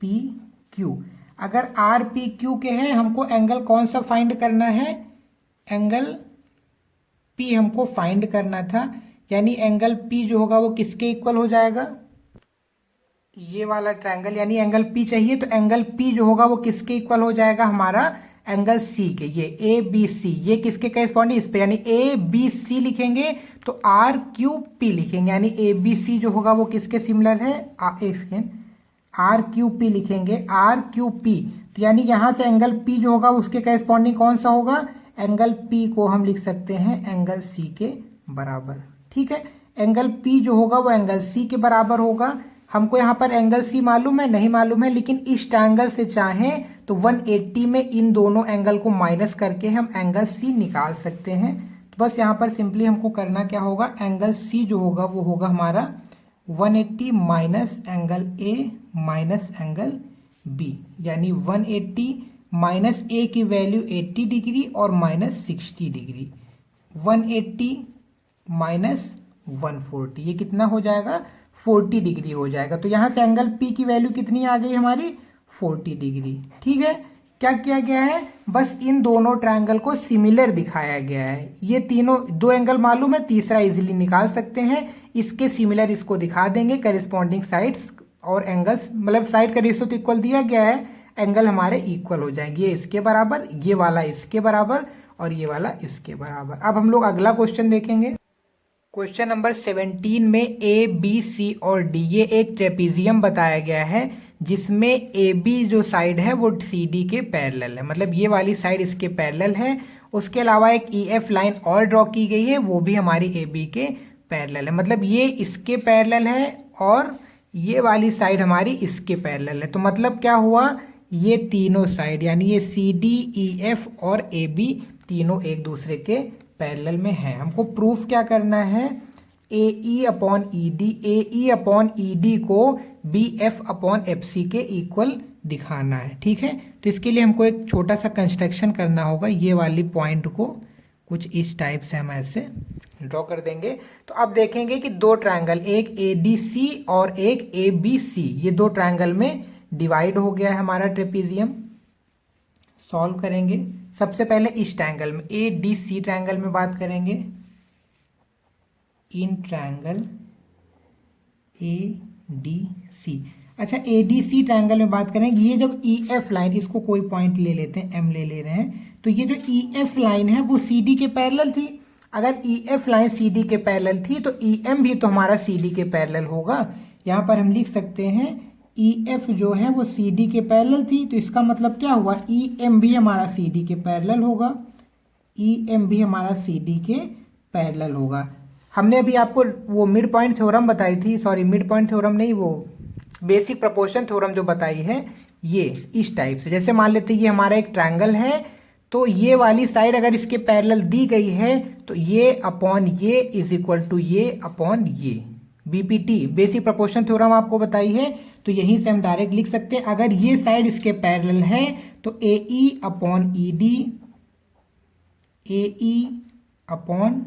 P Q. अगर आर पी क्यू के हैं, हमको एंगल कौन सा फाइंड करना है, एंगल पी हमको फाइंड करना था, यानी एंगल पी जो होगा वो किसके इक्वल हो जाएगा, ये वाला ट्रायंगल, यानी एंगल पी चाहिए, तो एंगल पी जो होगा वो किसके इक्वल हो जाएगा, हमारा एंगल सी के। ये ए बी सी ये किसके करेस्पॉन्डिंग, इस पे, यानी ए बी सी लिखेंगे तो आर क्यू पी लिखेंगे, यानी ए बी सी जो होगा वो किसके सिमिलर है, एक सेकेंड, आर क्यू पी लिखेंगे, आर क्यू पी, तो यानी यहाँ से एंगल पी जो होगा उसके करेस्पॉन्डिंग कौन सा होगा, एंगल पी को हम लिख सकते हैं एंगल सी के बराबर। ठीक है, एंगल पी जो होगा वो एंगल सी के बराबर होगा। हमको यहाँ पर एंगल सी मालूम है, नहीं मालूम है, लेकिन इस ट्रायंगल से चाहें तो 180 में इन दोनों एंगल को माइनस करके हम एंगल सी निकाल सकते हैं। तो बस यहाँ पर सिंपली हमको करना क्या होगा, एंगल सी जो होगा वो होगा हमारा 180 minus angle A minus angle B, यानी 180 माइनस ए की वैल्यू 80 डिग्री और माइनस 60 डिग्री, 180 माइनस 140, ये कितना हो जाएगा, 40 डिग्री हो जाएगा। तो यहाँ से एंगल पी की वैल्यू कितनी आ गई हमारी, 40 डिग्री। ठीक है, क्या किया गया है, बस इन दोनों ट्रायंगल को सिमिलर दिखाया गया है। ये तीनों दो एंगल मालूम है, तीसरा इजीली निकाल सकते हैं, इसके सिमिलर इसको दिखा देंगे, करिस्पॉन्डिंग साइड्स और एंगल्स, मतलब साइड का रेशियो तो इक्वल दिया गया है, एंगल हमारे इक्वल हो जाएंगे, ये इसके बराबर, ये वाला इसके बराबर और ये वाला इसके बराबर। अब हम लोग अगला क्वेश्चन देखेंगे। क्वेश्चन नंबर 17 में ए बी सी और डी ये एक ट्रेपीजियम बताया गया है जिसमें ए बी जो साइड है वो सी डी के पैरेलल है, मतलब ये वाली साइड इसके पैरेलल है। उसके अलावा एक ई एफ लाइन और ड्रॉ की गई है, वो भी हमारी ए बी के पैरेलल है, मतलब ये इसके पैरेलल है और ये वाली साइड हमारी इसके पैरेलल है। तो मतलब क्या हुआ, ये तीनों साइड यानी ये सी डी ई एफ और ए बी तीनों एक दूसरे के पैरेलल में है। हमको प्रूफ क्या करना है, A E upon E D को B F upon F C के इक्वल दिखाना है। ठीक है, तो इसके लिए हमको एक छोटा सा कंस्ट्रक्शन करना होगा। ये वाली पॉइंट को कुछ इस टाइप से हम ऐसे ड्रॉ कर देंगे। तो अब देखेंगे कि दो ट्रायंगल, एक ए डी सी और एक ए बी सी, ये दो ट्रायंगल में डिवाइड हो गया है हमारा ट्रेपीजियम। सॉल्व करेंगे। सबसे पहले इस ट्रायंगल में ए डी सी ट्रायंगल में बात करेंगे। In triangle A D C, अच्छा ए डी सी ट्रायंगल में बात करेंगे। ये जब ई एफ लाइन, इसको कोई पॉइंट ले लेते हैं, एम ले रहे हैं, तो ये जो ई एफ लाइन है वो सी डी के पैरेलल थी। अगर E F line C D के पैरेलल थी तो ई एम भी तो हमारा सी डी के पैरेलल होगा। यहाँ पर हम लिख सकते हैं ई एफ जो है वो सी डी के पैरेलल थी, तो इसका मतलब क्या हुआ, ई एम भी हमारा सी डी के पैरेलल होगा। ई एम भी हमारा सी डी के पैरेलल होगा। हमने अभी आपको वो मिड पॉइंट थ्योरम बताई थी, सॉरी मिड पॉइंट थ्योरम नहीं, वो बेसिक प्रोपोर्शन थ्योरम जो बताई है, ये इस टाइप से। जैसे मान लेते ये हमारा एक ट्रायंगल है, तो ये वाली साइड अगर इसके पैरेलल दी गई है तो ये अपॉन ये इज इक्वल टू ये अपॉन ये। बीपीटी बेसिक प्रोपोर्शन थ्योरम आपको बताई है, तो यहीं से हम डायरेक्ट लिख सकते हैं। अगर ये साइड इसके पैरेलल है तो A E upon E D, A E upon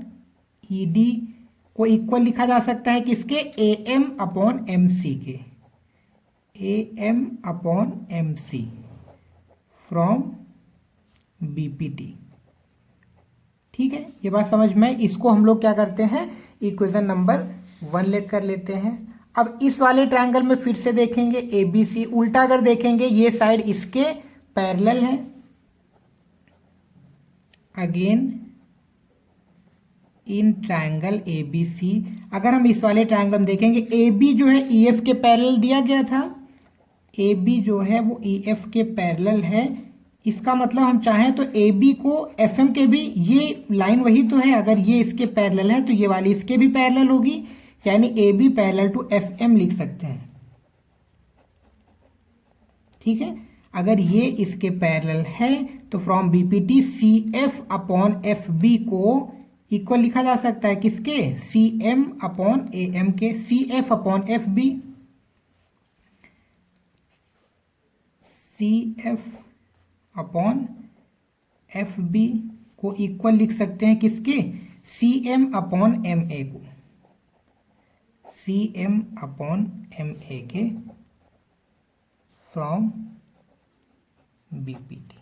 E D को इक्वल लिखा जा सकता है किसके, A M upon M C के, A M upon M C from BPT. ठीक है, ये बात समझ में। इसको हम लोग क्या करते हैं, इक्वेशन नंबर 1 लेट कर लेते हैं। अब इस वाले ट्रायंगल में फिर से देखेंगे ए बी सी, उल्टा अगर देखेंगे ये साइड इसके पैरेलल है। Again in triangle A B C, अगर हम इस वाले ट्रायंगल में देखेंगे ए बी जो है ई एफ के पैरेलल दिया गया था, ए बी जो है वो ई एफ के पैरेलल है। इसका मतलब हम चाहें तो ए बी को एफ एम के भी, ये लाइन वही तो है, अगर ये इसके पैरेलल है तो ये वाली इसके भी पैरेलल होगी, यानी A B parallel to F M लिख सकते हैं। ठीक है, अगर ये इसके पैरेलल है तो from BPT C F upon F B को इक्वल लिखा जा सकता है किसके, C M upon A M के। C F upon F B, C F upon F B को इक्वल लिख सकते हैं किसके, C M upon M A को, C M upon M A के फ्रॉम बीपीटी।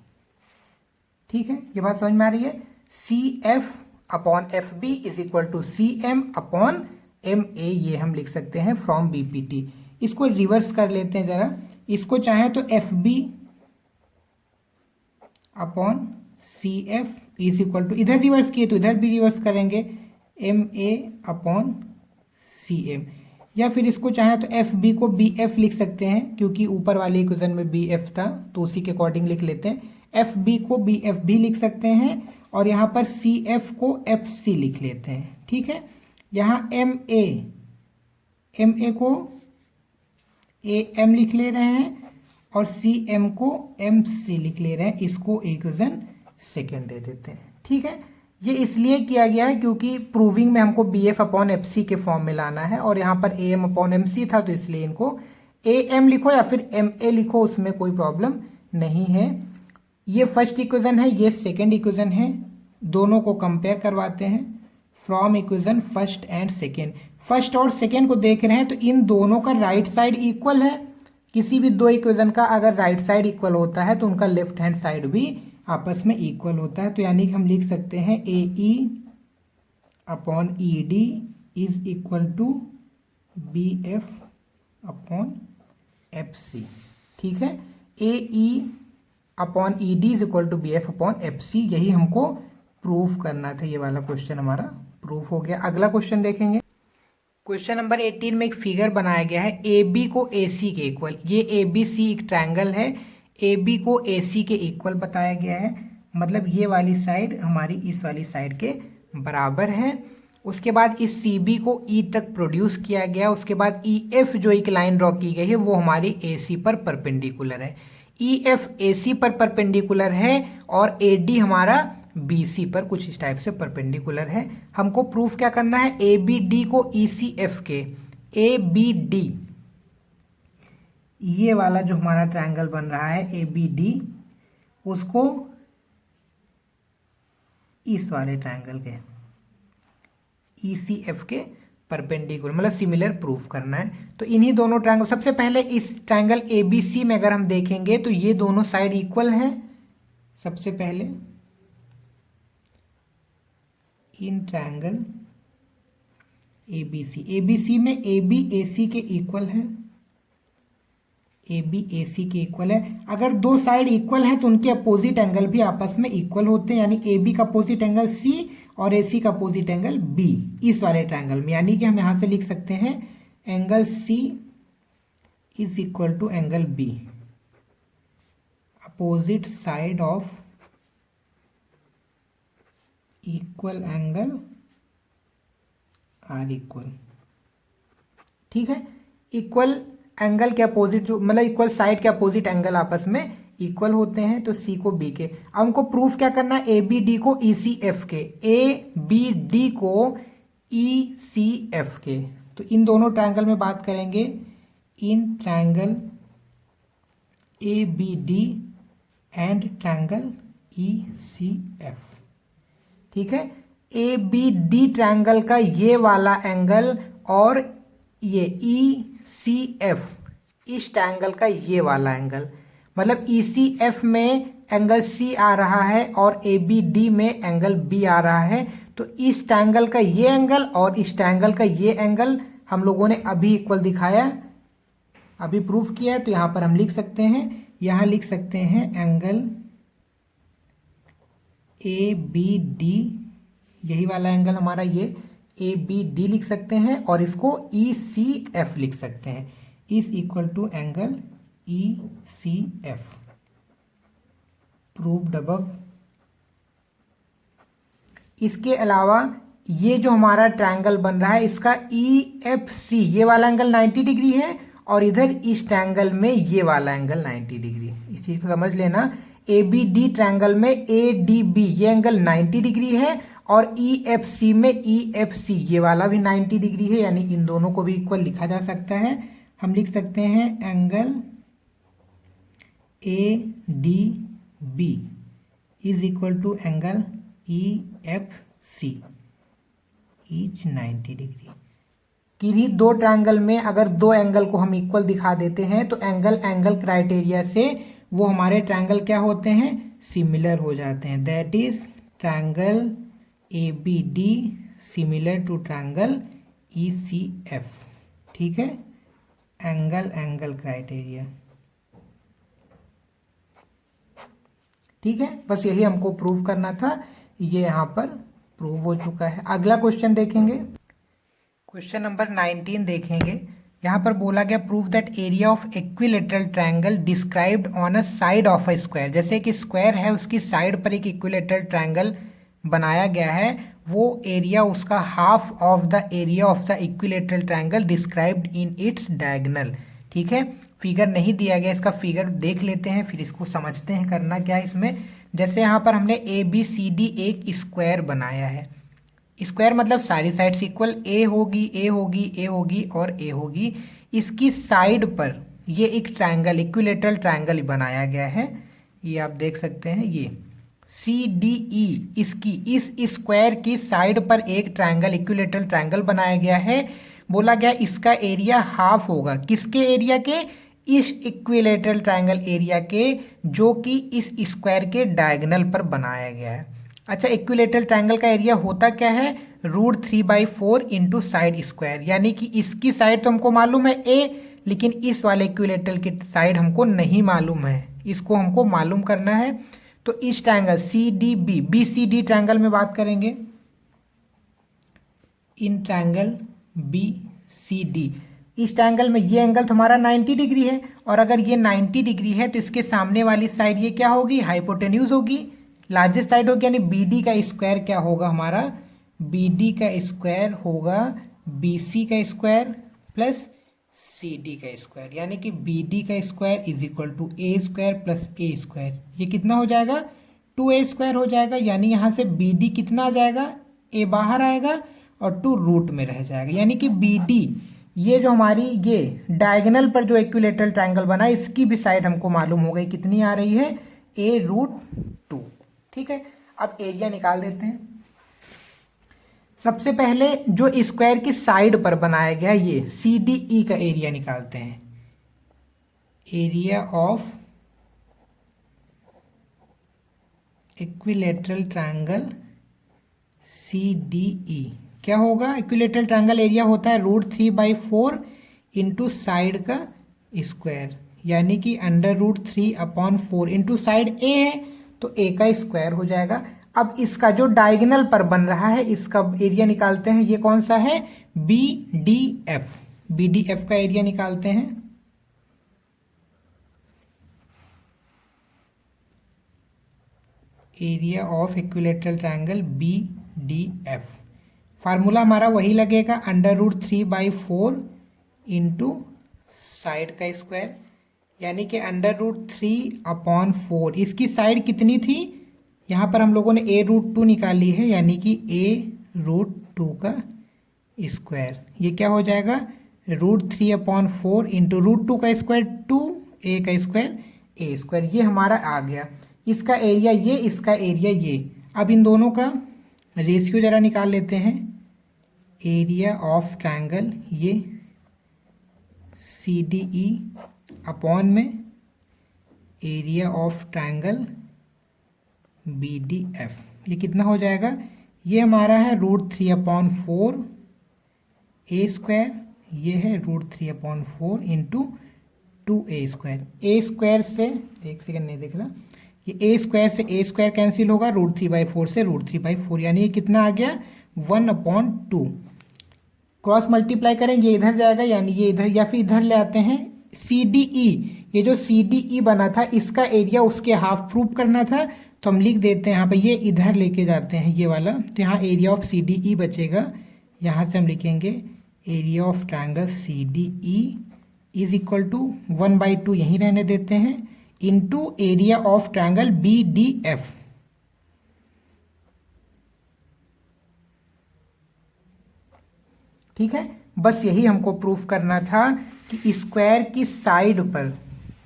ठीक है, ये बात समझ में आ रही है। C F upon F B is equal to C M upon M A, ये हम लिख सकते हैं फ्रॉम बीपीटी। इसको रिवर्स कर लेते हैं जरा, इसको चाहे तो F B upon C F is equal to, इधर रिवर्स किए तो इधर भी रिवर्स करेंगे, M A upon C M, या फिर इसको चाहे तो एफ बी को बी एफ लिख सकते हैं, क्योंकि ऊपर वाले इक्वेशन में बी एफ था तो उसी के अकॉर्डिंग लिख लेते हैं। एफ बी को बी एफ भी लिख सकते हैं और यहाँ पर सी एफ को एफ सी लिख लेते हैं। ठीक है, यहाँ एम ए को ए एम लिख ले रहे हैं और सी एम को एम सी लिख ले रहे हैं, इसको इक्वेशन सेकेंड दे देते हैं। ठीक है, ये इसलिए किया गया है क्योंकि प्रूविंग में हमको B F upon F C के फॉर्म में लाना है और यहाँ पर A M upon M C था, तो इसलिए इनको ए एम लिखो या फिर एम ए लिखो, उसमें कोई प्रॉब्लम नहीं है। ये फर्स्ट इक्वेशन है, ये सेकेंड इक्वेशन है, दोनों को कंपेयर करवाते हैं from equation first and second. First और सेकेंड को देख रहे हैं तो इन दोनों का राइट साइड इक्वल है। किसी भी दो इक्वेशन का अगर राइट साइड इक्वल होता है तो उनका लेफ्ट हैंड साइड भी आपस में इक्वल होता है। तो यानी कि हम लिख सकते हैं A E upon E D is equal to B F upon F C. ठीक है, A E upon E D is equal to B F upon F C, यही हमको प्रूफ करना था। ये वाला क्वेश्चन हमारा प्रूफ प्रूफ हो गया। अगला क्वेश्चन देखेंगे। क्वेश्चन नंबर 18 में एक फिगर बनाया गया है ए बी को ए सी के इक्वल। ये ए बी सी एक ट्रायंगल है, ए बी को ए सी के इक्वल बताया गया है, मतलब ये वाली साइड हमारी इस वाली साइड के बराबर है। उसके बाद इस सी बी को ई तक प्रोड्यूस किया गया। उसके बाद ई एफ जो एक लाइन ड्रॉ की गई है वो हमारी ए सी पर परपेंडिकुलर है। ई एफ ए सी पर परपेंडिकुलर है और ए डी हमारा बी सी पर कुछ इस टाइप से परपेंडिकुलर है। हमको प्रूफ क्या करना है, ए बी डी को ई सी एफ के, ए बी डी ये वाला जो हमारा ट्रायंगल बन रहा है ए बी डी, उसको इस वाले ट्रायंगल के ई सी एफ के परपेंडिकुलर मतलब सिमिलर प्रूफ करना है। तो इन्हीं दोनों ट्रायंगल, सबसे पहले इस ट्रायंगल ए बी सी में अगर हम देखेंगे तो ये दोनों साइड इक्वल हैं। सबसे पहले इन ट्रायंगल ए बी सी में ए बी ए सी के इक्वल है, ए बी ए सी के इक्वल है। अगर दो साइड इक्वल है तो उनके अपोजिट एंगल भी आपस में इक्वल होते हैं, यानी ए बी का अपोजिट एंगल सी और ए सी का अपोजिट एंगल बी इस वाले ट्रायंगल में। यानी कि हम यहां से लिख सकते हैं angle C is equal to angle B, opposite side of equal angle are equal. ठीक है, इक्वल एंगल के अपोजिट जो मतलब इक्वल साइड के अपोजिट एंगल आपस में इक्वल होते हैं। तो सी को बी के, अब हमको प्रूफ क्या करना है, ए बी डी को ई सी एफ के, ए बी डी को ई सी एफ के। तो इन दोनों ट्रायंगल में बात करेंगे, in triangle A B D and triangle E C F. ठीक है, ए बी डी ट्रायंगल का ये वाला एंगल और ये ई सी एफ इस ट्रायंगल का ये वाला एंगल, मतलब ई सी एफ में एंगल सी आ रहा है और ए बी डी में एंगल बी आ रहा है। तो इस ट्रायंगल का ये एंगल और इस ट्रायंगल का ये एंगल हम लोगों ने अभी इक्वल दिखाया, अभी प्रूफ किया है। तो यहाँ पर हम लिख सकते हैं, यहाँ लिख सकते हैं एंगल ए बी डी, यही वाला एंगल हमारा ये ए बी डी लिख सकते हैं और इसको ई सी एफ लिख सकते हैं, is equal to angle E C F, proved above. इसके अलावा ये जो हमारा ट्रायंगल बन रहा है इसका ई एफ सी ये वाला एंगल 90 डिग्री है और इधर इस ट्रायंगल में ये वाला एंगल 90 डिग्री। इस चीज को समझ लेना, ए बी डी ट्रायंगल में ए डी बी ये एंगल 90 डिग्री है और ई एफ सी में ई एफ सी ये वाला भी 90 डिग्री है, यानी इन दोनों को भी इक्वल लिखा जा सकता है। हम लिख सकते हैं angle A D B is equal to angle E F C each 90 degree. किन्हीं दो ट्रायंगल में अगर दो एंगल को हम इक्वल दिखा देते हैं तो एंगल क्राइटेरिया से वो हमारे ट्रायंगल क्या होते हैं, सिमिलर हो जाते हैं। That is triangle A B D similar to triangle E C F. ठीक है, एंगल क्राइटेरिया। ठीक है, बस यही हमको प्रूव करना था, ये यहाँ पर प्रूव हो चुका है। अगला क्वेश्चन देखेंगे, क्वेश्चन नंबर 19 देखेंगे। यहाँ पर बोला गया prove that area of equilateral triangle described on a side of a square. जैसे कि स्क्वायर है उसकी साइड पर एक इक्विलेटरल ट्रायंगल बनाया गया है, वो एरिया उसका half of the area of the equilateral triangle described in its diagonal. ठीक है, फिगर नहीं दिया गया, इसका फिगर देख लेते हैं फिर इसको समझते हैं करना क्या है इसमें। जैसे यहाँ पर हमने ए बी सी डी एक स्क्वायर बनाया है, स्क्वायर मतलब सारी साइड्स इक्वल, ए होगी ए होगी ए होगी और ए होगी। इसकी साइड पर ये एक ट्रायंगल इक्विलेटरल ट्रायंगल बनाया गया है, ये आप देख सकते हैं, ये सी डी ई इसकी इस स्क्वायर की साइड पर एक ट्रायंगल इक्विलेटरल ट्रायंगल बनाया गया है। बोला गया इसका एरिया हाफ होगा किसके एरिया के, इस इक्विलेटरल ट्रायंगल एरिया के जो कि इस स्क्वायर के डायगोनल पर बनाया गया है। अच्छा, इक्विलेटरल ट्रायंगल का एरिया होता क्या है, √3/4 इंटू साइड स्क्वायर, यानी कि इसकी साइड तो हमको मालूम है ए, लेकिन इस वाले इक्विलेटरल की साइड हमको नहीं मालूम है, इसको हमको मालूम करना है। तो इस triangle C D B B C D triangle में बात करेंगे in triangle B C D. इस ट्रायंगल में ये एंगल तुम्हारा 90 डिग्री है, और अगर ये 90 डिग्री है तो इसके सामने वाली साइड ये क्या होगी, हाइपोटेन्यूज होगी, लार्जेस्ट साइड होगी, यानी बी डी का स्क्वायर क्या होगा हमारा, बी डी का स्क्वायर होगा बी सी का स्क्वायर प्लस सी डी का स्क्वायर, यानी कि बी डी का square is equal to A square plus A square. ये कितना हो जाएगा, 2a स्क्वायर हो जाएगा, यानी यहाँ से बी डी कितना आ जाएगा, ए बाहर आएगा और 2 रूट में रह जाएगा, यानी कि बी डी ये जो हमारी ये डायगोनल पर जो इक्विलेटरल ट्रायंगल बना है इसकी भी साइड हमको मालूम हो गई कितनी आ रही है, a√2। ठीक है, अब एरिया निकाल देते हैं। सबसे पहले जो स्क्वायर की साइड पर बनाया गया ये सी डी ई का एरिया निकालते हैं। Area of equilateral triangle C D E क्या होगा, इक्विलेटरल ट्रायंगल एरिया होता है √3/4 इंटू साइड का स्क्वायर, यानी कि √3/4 इंटू साइड ए है तो ए का स्क्वायर हो जाएगा। अब इसका जो डायगोनल पर बन रहा है इसका एरिया निकालते हैं, ये कौन सा है, B D F. B D F का एरिया निकालते हैं। Area of equilateral triangle B D F, formula हमारा वही लगेगा, √3/4 इंटू साइड का स्क्वायर, यानी कि √3/4। इसकी साइड कितनी थी, यहाँ पर हम लोगों ने a√2 निकाली है, यानी कि a√2 का स्क्वायर। ये क्या हो जाएगा, √3/4 इंटू √2 का स्क्वायर 2, a का स्क्वायर a स्क्वायर। ये हमारा आ गया, इसका एरिया ये, इसका एरिया ये। अब इन दोनों का रेशियो ज़रा निकाल लेते हैं। एरिया ऑफ ट्रायंगल ये सी डी ई अपॉन में area of triangle B D F, ये कितना हो जाएगा, ये हमारा है √3/4 ए स्क्वायर, ये है √3/4 इंटू 2a स्क्वायर। ए स्क्वायर से, एक सेकेंड नहीं दिख रहा, ये ए स्क्वायर से ए स्क्वायर कैंसिल होगा, √3/4 से √3/4, यानी ये कितना आ गया, 1/2। क्रॉस मल्टीप्लाई करेंगे, ये इधर जाएगा, यानी ये इधर, या फिर इधर ले आते हैं। सी डी ई, ये जो सी डी ई बना था इसका एरिया उसके हाफ प्रूव करना था, तो हम लिख देते हैं यहाँ पे, ये इधर लेके जाते हैं ये वाला, तो यहाँ area of C D E बचेगा। यहाँ से हम लिखेंगे area of triangle C D E is equal to 1/2, यहीं रहने देते हैं, into area of triangle B D F. ठीक है, बस यही हमको प्रूफ करना था कि स्क्वायर की साइड पर,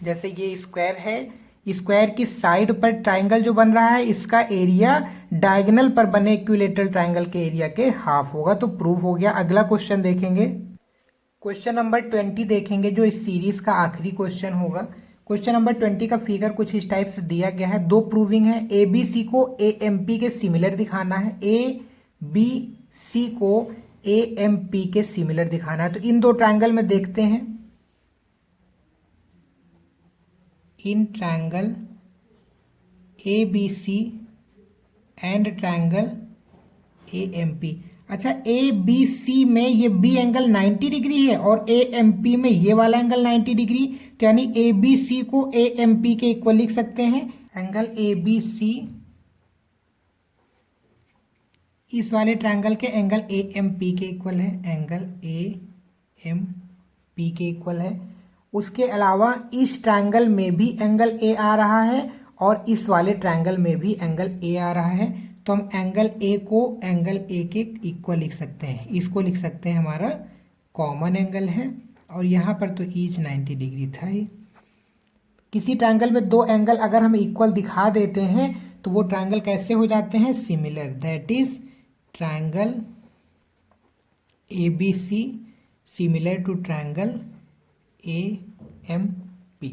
जैसे ये स्क्वायर है, स्क्वायर की साइड पर ट्रायंगल जो बन रहा है इसका एरिया डायगोनल पर बने इक्विलेटरल ट्रायंगल के एरिया के हाफ होगा, तो प्रूफ हो गया। अगला क्वेश्चन देखेंगे, क्वेश्चन नंबर 20 देखेंगे, जो इस सीरीज का आखिरी क्वेश्चन होगा। क्वेश्चन नंबर 20 का फिगर कुछ इस टाइप से दिया गया है। दो प्रूविंग है, ए बी सी को ए एम पी के सिमिलर दिखाना है, ए बी सी को ए एम पी के सिमिलर दिखाना है। तो इन दो ट्रायंगल में देखते हैं, in triangle A B C and triangle A M P. अच्छा, ए बी सी में ये बी एंगल 90 डिग्री है और ए एम पी में ये वाला एंगल 90 डिग्री, तो यानी ए बी सी को ए एम पी के इक्वल लिख सकते हैं। एंगल ए बी सी इस वाले ट्रायंगल के एंगल ए एम पी के इक्वल है, एंगल ए एम पी के इक्वल है। उसके अलावा इस ट्रायंगल में भी एंगल ए आ रहा है और इस वाले ट्रायंगल में भी एंगल ए आ रहा है, तो हम एंगल ए को एंगल ए के इक्वल लिख सकते हैं। इसको लिख सकते हैं हमारा कॉमन एंगल है, और यहाँ पर तो ईच 90 डिग्री था ही। किसी ट्रायंगल में दो एंगल अगर हम इक्वल दिखा देते हैं तो वो ट्रायंगल कैसे हो जाते हैं, similar. That is triangle A B C similar to triangle A M P.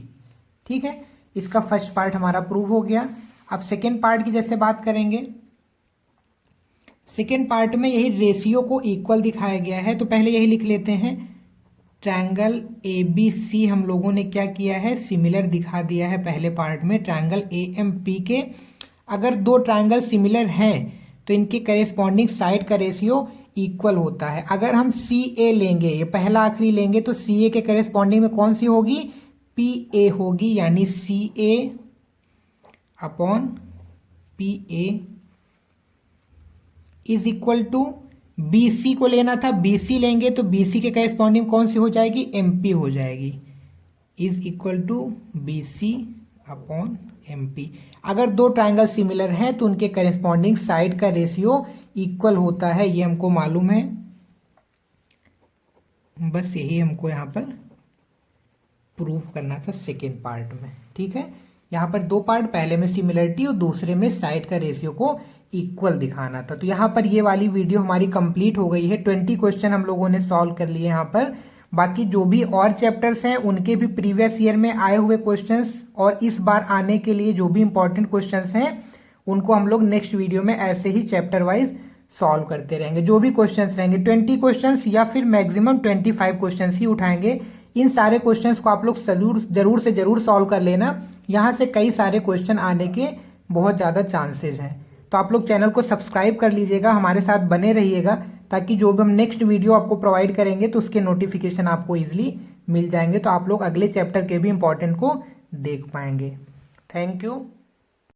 ठीक है, इसका फर्स्ट पार्ट हमारा प्रूव हो गया। अब सेकेंड पार्ट की जैसे बात करेंगे, सेकेंड पार्ट में यही रेशियो को इक्वल दिखाया गया है, तो पहले यही लिख लेते हैं। ट्रायंगल ए बी सी हम लोगों ने क्या किया है, सिमिलर दिखा दिया है पहले पार्ट में। ट्रायंगल ए एम पी के अगर दो ट्रायंगल सिमिलर हैं तो इनके करेस्पॉन्डिंग साइड का रेशियो इक्वल होता है। अगर हम सी ए लेंगे, ये पहला आखिरी लेंगे, तो सी ए के करेस्पॉन्डिंग में कौन सी होगी, पी ए होगी, यानी C A upon P A is equal to B C को लेना था, बी सी लेंगे तो बी सी के करेस्पॉन्डिंग कौन सी हो जाएगी, एम पी हो जाएगी, is equal to B C upon M P. अगर दो ट्राइंगल सिमिलर हैं तो उनके करेस्पॉन्डिंग साइड का रेशियो इक्वल होता है, ये हमको मालूम है। बस यही हमको यहाँ पर प्रूव करना था सेकेंड पार्ट में। ठीक है, यहाँ पर दो पार्ट, पहले में सिमिलरिटी और दूसरे में साइड का रेशियो को इक्वल दिखाना था। तो यहाँ पर ये वाली वीडियो हमारी कंप्लीट हो गई है। 20 क्वेश्चन हम लोगों ने सॉल्व कर लिए यहाँ पर। बाकी जो भी और चैप्टर्स हैं उनके भी प्रीवियस ईयर में आए हुए क्वेश्चंस और इस बार आने के लिए जो भी इंपॉर्टेंट क्वेश्चंस हैं उनको हम लोग नेक्स्ट वीडियो में ऐसे ही चैप्टर वाइज सॉल्व करते रहेंगे। जो भी क्वेश्चंस रहेंगे 20 क्वेश्चंस या फिर मैक्सिमम 25 क्वेश्चंस ही उठाएंगे। इन सारे क्वेश्चंस को आप लोग जरूर से जरूर सॉल्व कर लेना। यहाँ से कई सारे क्वेश्चन आने के बहुत ज़्यादा चांसेस हैं। तो आप लोग चैनल को सब्सक्राइब कर लीजिएगा, हमारे साथ बने रहिएगा, ताकि जो भी हम नेक्स्ट वीडियो आपको प्रोवाइड करेंगे तो उसके नोटिफिकेशन आपको ईजिली मिल जाएंगे। तो आप लोग अगले चैप्टर के भी इंपॉर्टेंट को देख पाएंगे। Thank you.